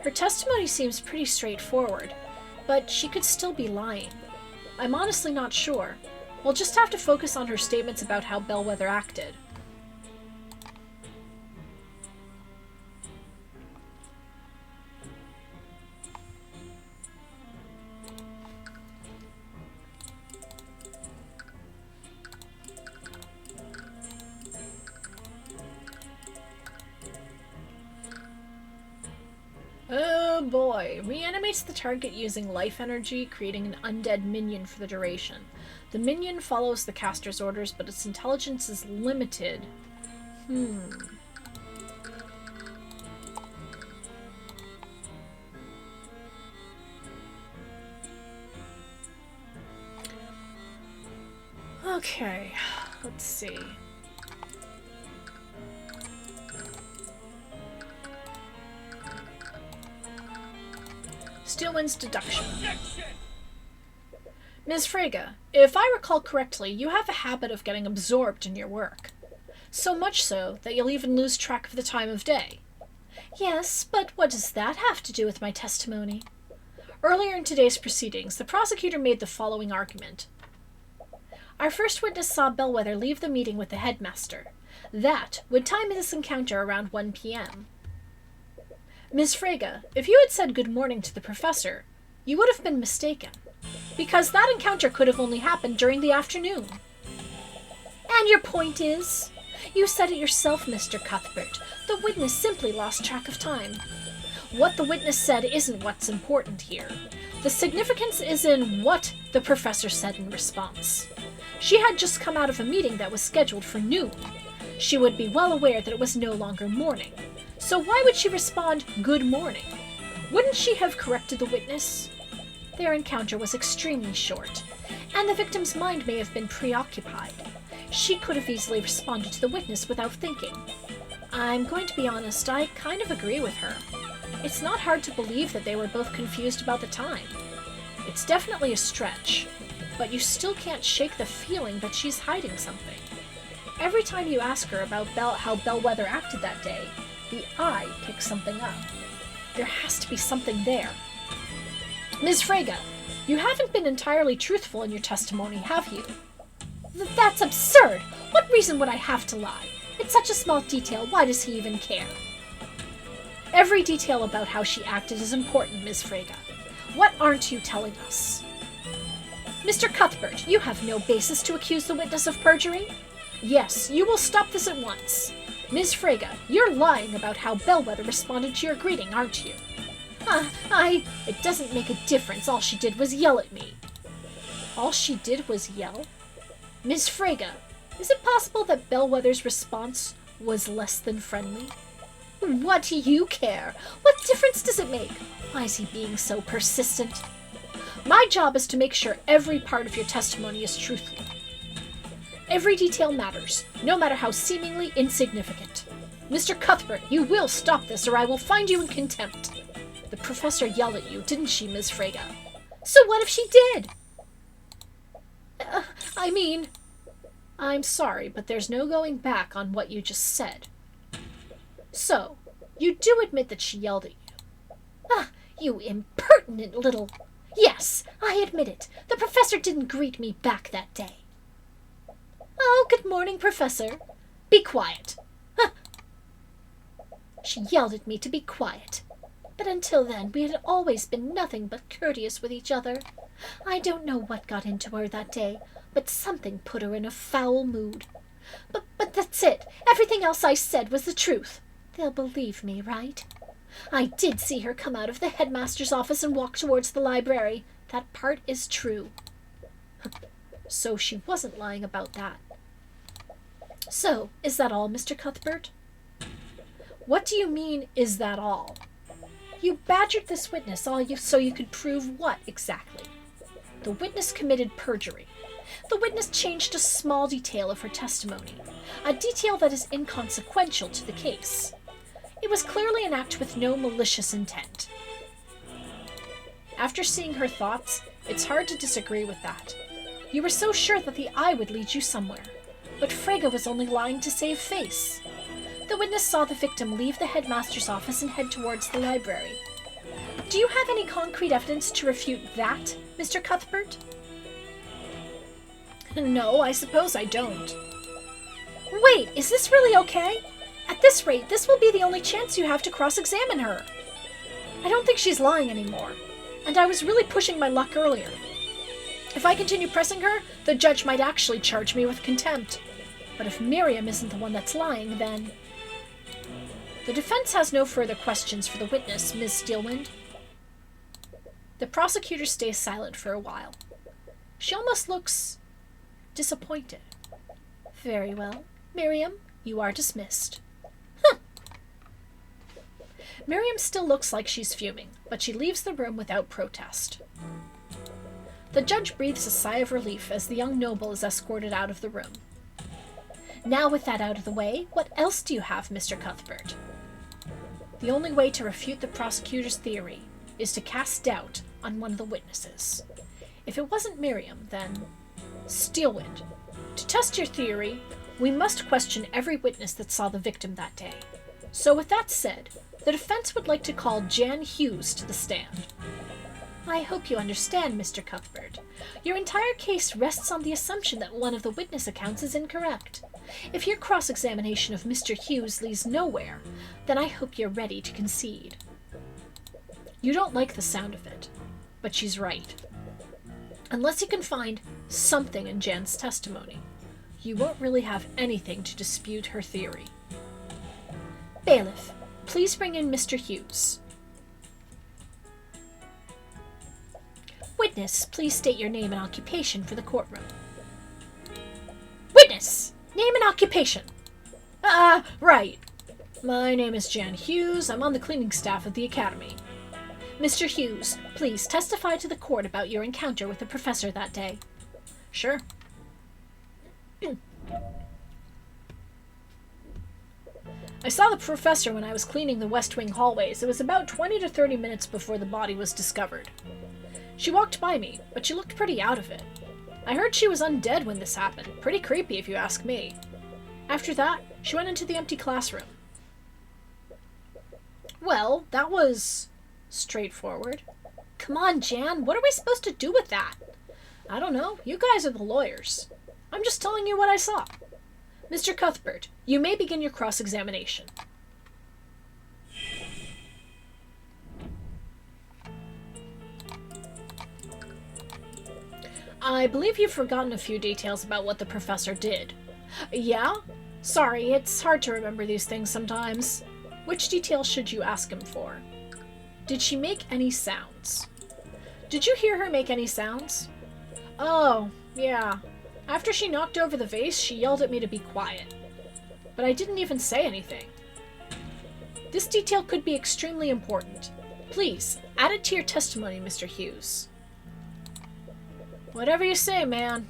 A: Her testimony seems pretty straightforward, but she could still be lying. I'm honestly not sure. We'll just have to focus on her statements about how Bellwether acted. boy. Reanimates the target using life energy, creating an undead minion for the duration. The minion follows the caster's orders, but its intelligence is limited. Okay, let's see. Steelwind's deduction. Ms. Frege, if I recall correctly, you have a habit of getting absorbed in your work. So much so that you'll even lose track of the time of day. Yes, but what does that have to do with my testimony? Earlier in today's proceedings, the prosecutor made the following argument. Our first witness saw Bellwether leave the meeting with the headmaster. That would time this encounter around 1 p.m. Ms. Frege, if you had said good morning to the professor, you would have been mistaken, because that encounter could have only happened during the afternoon. And your point is? You said it yourself, Mr. Cuthbert. The witness simply lost track of time. What the witness said isn't what's important here. The significance is in what the professor said in response. She had just come out of a meeting that was scheduled for noon. She would be well aware that it was no longer morning. So why would she respond, good morning? Wouldn't she have corrected the witness? Their encounter was extremely short, and the victim's mind may have been preoccupied. She could have easily responded to the witness without thinking. I'm going to be honest, I kind of agree with her. It's not hard to believe that they were both confused about the time. It's definitely a stretch, but you still can't shake the feeling that she's hiding something. Every time you ask her about how Bellwether acted that day, the eye picks something up. There has to be something there. Ms. Frege, you haven't been entirely truthful in your testimony, have you? That's absurd! What reason would I have to lie? It's such a small detail, why does he even care? Every detail about how she acted is important, Ms. Frege. What aren't you telling us? Mr. Cuthbert, you have no basis to accuse the witness of perjury? Yes, you will stop this at once. Ms. Frege, you're lying about how Bellwether responded to your greeting, aren't you? It doesn't make a difference. All she did was yell at me. All she did was yell? Ms. Frege, is it possible that Bellwether's response was less than friendly? What do you care? What difference does it make? Why is he being so persistent? My job is to make sure every part of your testimony is truthful. Every detail matters, no matter how seemingly insignificant. Mr. Cuthbert, you will stop this or I will find you in contempt. The professor yelled at you, didn't she, Ms. Frege? So what if she did? I'm sorry, but there's no going back on what you just said. So, you do admit that she yelled at you? You impertinent little... Yes, I admit it. The professor didn't greet me back that day. Oh, good morning, Professor. Be quiet. She yelled at me to be quiet. But until then, we had always been nothing but courteous with each other. I don't know what got into her that day, but something put her in a foul mood. But that's it. Everything else I said was the truth. They'll believe me, right? I did see her come out of the headmaster's office and walk towards the library. That part is true. So she wasn't lying about that. So, is that all, Mr. Cuthbert? What do you mean, is that all? You badgered this witness so you could prove what, exactly? The witness committed perjury. The witness changed a small detail of her testimony, a detail that is inconsequential to the case. It was clearly an act with no malicious intent. After seeing her thoughts, it's hard to disagree with that. You were so sure that the eye would lead you somewhere, but Frege was only lying to save face. The witness saw the victim leave the headmaster's office and head towards the library. Do you have any concrete evidence to refute that, Mr. Cuthbert? No, I suppose I don't. Wait, is this really okay? At this rate, this will be the only chance you have to cross-examine her. I don't think she's lying anymore, and I was really pushing my luck earlier. If I continue pressing her, the judge might actually charge me with contempt. But if Miriam isn't the one that's lying, then... The defense has no further questions for the witness, Ms. Steelwind. The prosecutor stays silent for a while. She almost looks disappointed. Very well. Miriam, you are dismissed. Miriam still looks like she's fuming, but she leaves the room without protest. The judge breathes a sigh of relief as the young noble is escorted out of the room. Now with that out of the way, what else do you have, Mr. Cuthbert? The only way to refute the prosecutor's theory is to cast doubt on one of the witnesses. If it wasn't Miriam, then Steelwind. To test your theory, we must question every witness that saw the victim that day. So with that said, the defense would like to call Jan Hughes to the stand. I hope you understand, Mr. Cuthbert. Your entire case rests on the assumption that one of the witness accounts is incorrect. If your cross-examination of Mr. Hughes leads nowhere, then I hope you're ready to concede. You don't like the sound of it, but she's right. Unless you can find something in Jan's testimony, you won't really have anything to dispute her theory. Bailiff, please bring in Mr. Hughes. Witness, please state your name and occupation for the courtroom. Witness! Name and occupation. Right. My name is Jan Hughes. I'm on the cleaning staff of the academy. Mr. Hughes, please testify to the court about your encounter with the professor that day. Sure. I saw the professor when I was cleaning the West Wing hallways. It was about 20 to 30 minutes before the body was discovered. She walked by me, but she looked pretty out of it. I heard she was undead when this happened. Pretty creepy if you ask me. After that, she went into the empty classroom. Well, that was straightforward. Come on, Jan, what are we supposed to do with that? I don't know. You guys are the lawyers. I'm just telling you what I saw. Mr. Cuthbert, you may begin your cross-examination. I believe you've forgotten a few details about what the professor did. Yeah? Sorry, it's hard to remember these things sometimes. Which details should you ask him for? Did she make any sounds? Did you hear her make any sounds? Oh, yeah. After she knocked over the vase, she yelled at me to be quiet. But I didn't even say anything. This detail could be extremely important. Please, add it to your testimony, Mr. Hughes. Whatever you say, man.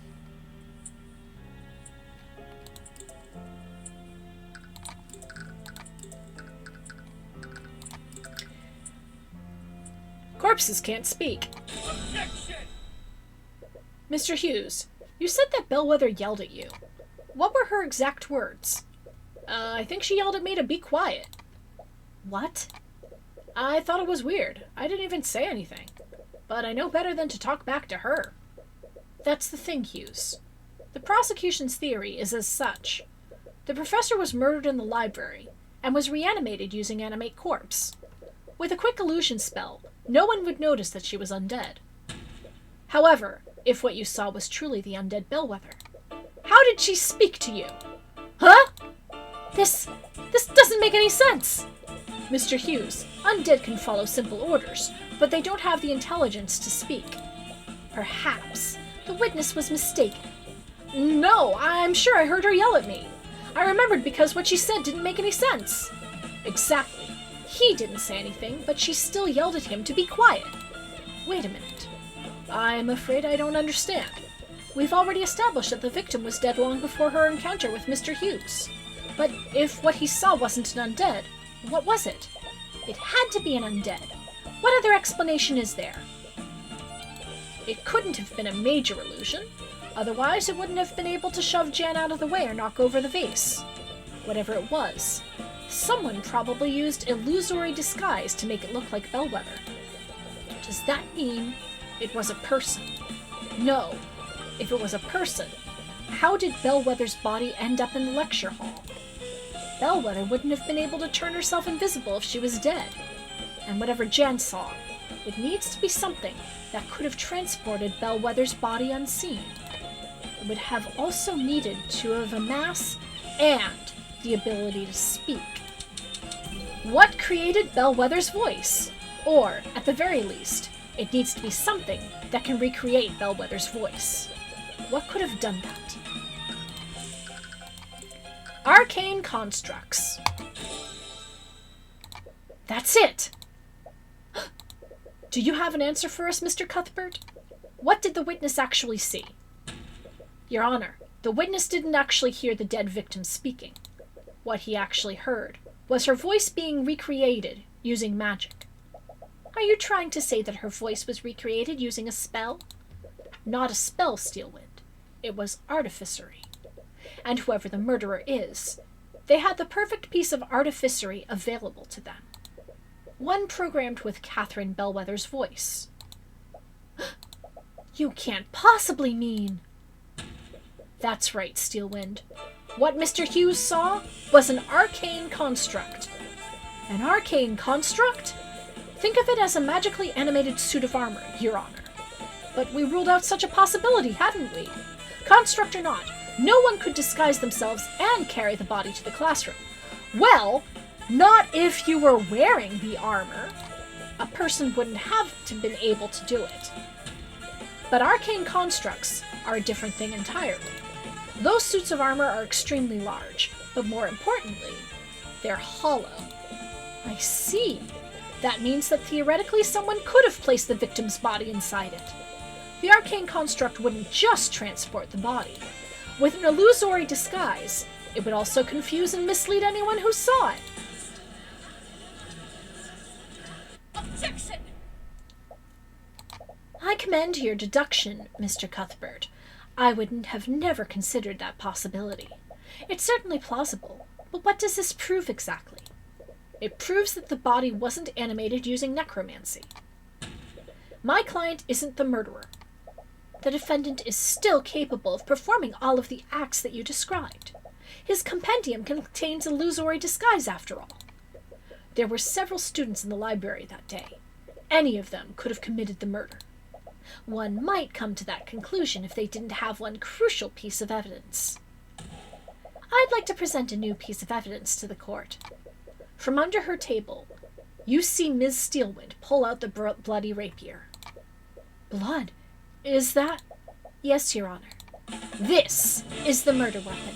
A: Corpses can't speak. Objection! Mr. Hughes, you said that Bellwether yelled at you. What were her exact words? I think she yelled at me to be quiet. What? I thought it was weird. I didn't even say anything. But I know better than to talk back to her. That's the thing, Hughes. The prosecution's theory is as such. The professor was murdered in the library, and was reanimated using animate corpse. With a quick illusion spell, no one would notice that she was undead. However, if what you saw was truly the undead Bellwether, how did she speak to you? Huh? This doesn't make any sense! Mr. Hughes, undead can follow simple orders, but they don't have the intelligence to speak. Perhaps the witness was mistaken. No, I'm sure I heard her yell at me. I remembered because what she said didn't make any sense. Exactly. He didn't say anything, but she still yelled at him to be quiet. Wait a minute. I'm afraid I don't understand. We've already established that the victim was dead long before her encounter with Mr. Hughes. But if what he saw wasn't an undead, what was it? It had to be an undead. What other explanation is there? It couldn't have been a major illusion. Otherwise, it wouldn't have been able to shove Jan out of the way or knock over the vase. Whatever it was, someone probably used illusory disguise to make it look like Bellwether. Does that mean it was a person? No. If it was a person, how did Bellwether's body end up in the lecture hall? Bellwether wouldn't have been able to turn herself invisible if she was dead. And whatever Jan saw, it needs to be something that could have transported Bellwether's body unseen. It would have also needed to have a mass and the ability to speak. What created Bellwether's voice? Or, at the very least, It needs to be something that can recreate Bellwether's voice. What could have done that? Arcane constructs. That's it! Do you have an answer for us, Mr. Cuthbert? What did the witness actually see? Your Honor, the witness didn't actually hear the dead victim speaking. What he actually heard was her voice being recreated using magic. Are you trying to say that her voice was recreated using a spell? Not a spell, Steelwind. It was artificery. And whoever the murderer is, they had the perfect piece of artificery available to them. One programmed with Catherine Bellwether's voice. You can't possibly mean... That's right, Steelwind. What Mr. Hughes saw was an arcane construct. An arcane construct? Think of it as a magically animated suit of armor, Your Honor. But we ruled out such a possibility, hadn't we? Construct or not, no one could disguise themselves and carry the body to the classroom. Well, not if you were wearing the armor. A person wouldn't have been able to do it. But arcane constructs are a different thing entirely. Those suits of armor are extremely large, but more importantly, they're hollow. I see. That means that theoretically someone could have placed the victim's body inside it. The arcane construct wouldn't just transport the body. With an illusory disguise, it would also confuse and mislead anyone who saw it. Objection! I commend your deduction, Mr. Cuthbert. I would have never considered that possibility. It's certainly plausible, but what does this prove exactly? It proves that the body wasn't animated using necromancy. My client isn't the murderer. The defendant is still capable of performing all of the acts that you described. His compendium contains illusory disguise, after all. There were several students in the library that day. Any of them could have committed the murder. One might come to that conclusion if they didn't have one crucial piece of evidence. I'd like to present a new piece of evidence to the court. From under her table, you see Ms. Steelwind pull out the bloody rapier. Blood? Is that? Yes, Your Honor. This is the murder weapon.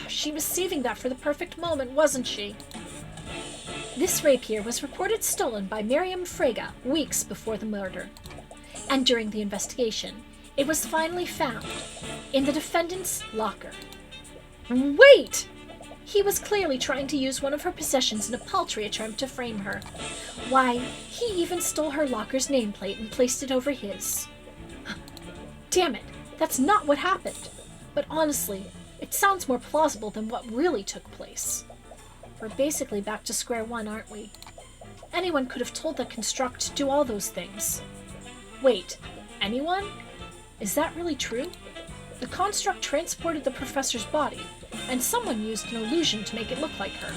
A: She was saving that for the perfect moment, wasn't she? This rapier was reported stolen by Miriam Frege weeks before the murder. And during the investigation, it was finally found in the defendant's locker. Wait! He was clearly trying to use one of her possessions in a paltry attempt to frame her. Why, he even stole her locker's nameplate and placed it over his. Damn it, that's not what happened. But honestly, it sounds more plausible than what really took place. We're basically back to square one, aren't we? Anyone could have told the construct to do all those things. Wait, anyone? Is that really true? The construct transported the professor's body, and someone used an illusion to make it look like her.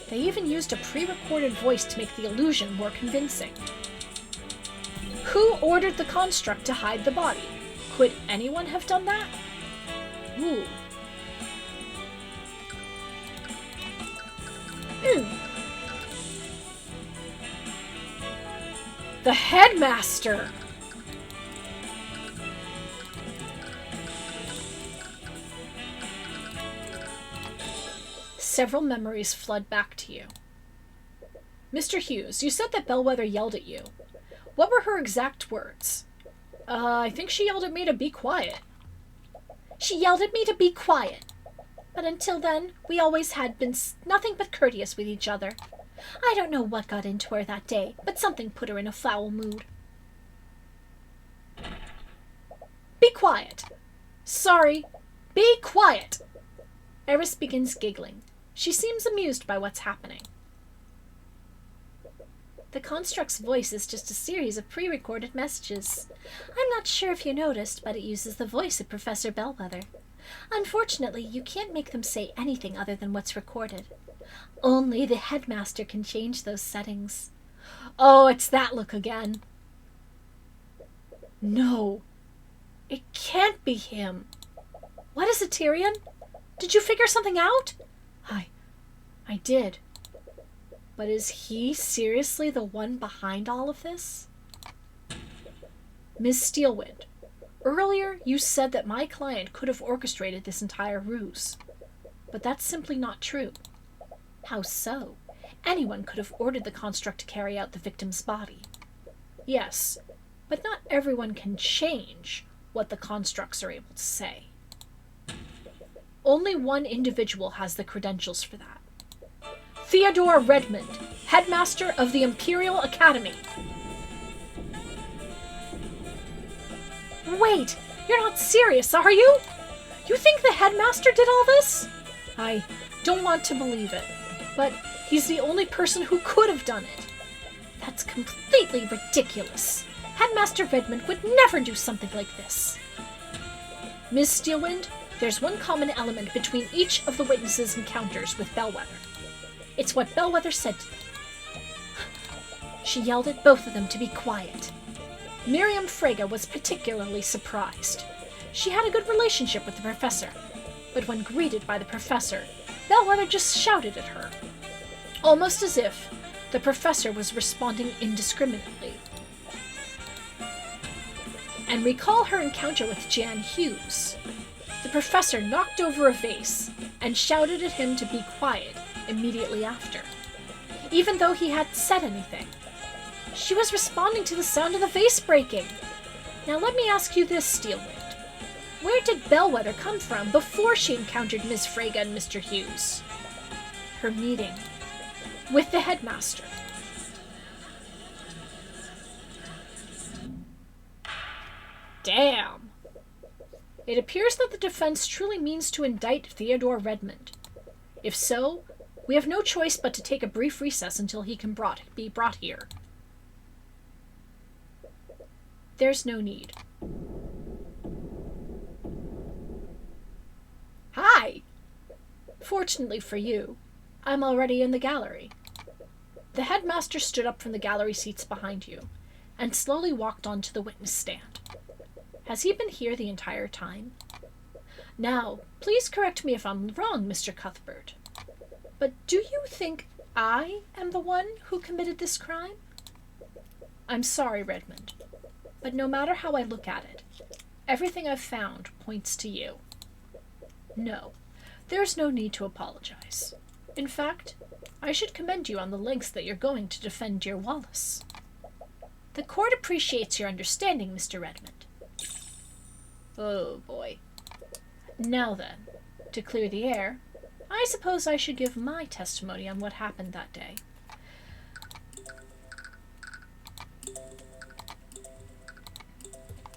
A: They even used a pre-recorded voice to make the illusion more convincing. Who ordered the construct to hide the body? Could anyone have done that? Ooh. The headmaster! Several memories flood back to you. Mr. Hughes, you said that Bellwether yelled at you. What were her exact words? I think she yelled at me to be quiet. She yelled at me to be quiet. But until then, we always had been nothing but courteous with each other. I don't know what got into her that day, but something put her in a foul mood. Be quiet. Sorry. Be quiet. Eris begins giggling. She seems amused by what's happening. The construct's voice is just a series of pre-recorded messages. I'm not sure if you noticed, but it uses the voice of Professor Bellwether. Unfortunately, you can't make them say anything other than what's recorded. Only the headmaster can change those settings. Oh, it's that look again. No, it can't be him. What is it, Tyrion? Did you figure something out? I did. But is he seriously the one behind all of this? Ms. Steelwind, earlier you said that my client could have orchestrated this entire ruse. But that's simply not true. How so? Anyone could have ordered the construct to carry out the victim's body. Yes, but not everyone can change what the constructs are able to say. Only one individual has the credentials for that. Theodore Redmond, headmaster of the Imperial Academy. Wait, you're not serious, are you? You think the headmaster did all this? I don't want to believe it, but he's the only person who could have done it. That's completely ridiculous. Headmaster Redmond would never do something like this. Ms. Steelwind, there's one common element between each of the witnesses' encounters with Bellwether. It's what Bellwether said to them. She yelled at both of them to be quiet. Miriam Frege was particularly surprised. She had a good relationship with the professor, but when greeted by the professor, Bellwether just shouted at her, almost as if the professor was responding indiscriminately. And recall her encounter with Jan Hughes. The professor knocked over a vase and shouted at him to be quiet immediately after, even though he hadn't said anything. She was responding to the sound of the vase breaking. Now let me ask you this, Steelwind. Where did Bellwether come from before she encountered Miss Frege and Mr. Hughes? Her meeting with the headmaster. Damn. It appears that the defense truly means to indict Theodore Redmond. If so, we have no choice but to take a brief recess until he can be brought here. There's no need. Hi! Fortunately for you, I'm already in the gallery. The headmaster stood up from the gallery seats behind you and slowly walked onto the witness stand. Has he been here the entire time? Now, please correct me if I'm wrong, Mr. Cuthbert, but do you think I am the one who committed this crime? I'm sorry, Redmond, but no matter how I look at it, everything I've found points to you. No, there's no need to apologize. In fact, I should commend you on the lengths that you're going to defend dear Wallace. The court appreciates your understanding, Mr. Redmond. Oh, boy. Now then, to clear the air, I suppose I should give my testimony on what happened that day.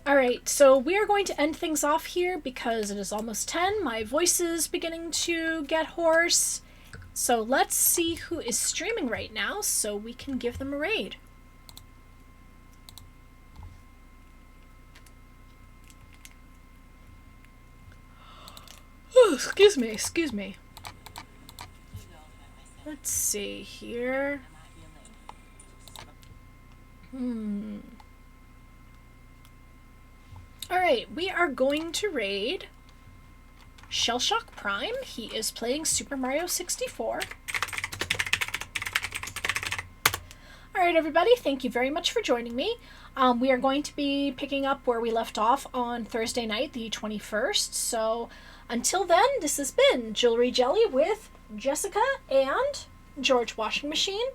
A: Alright, so we are going to end things off here because it is almost 10. My voice is beginning to get hoarse. So let's see who is streaming right now so we can give them a raid. Oh, excuse me. Let's see here. Alright, we are going to raid Shellshock Prime. He is playing Super Mario 64. Alright everybody, thank you very much for joining me. We are going to be picking up where we left off on Thursday night, the 21st. So until then, this has been Jewelry Jelly with Jessica and George Washing Machine.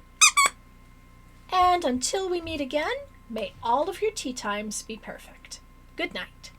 A: And until we meet again, may all of your tea times be perfect. Good night.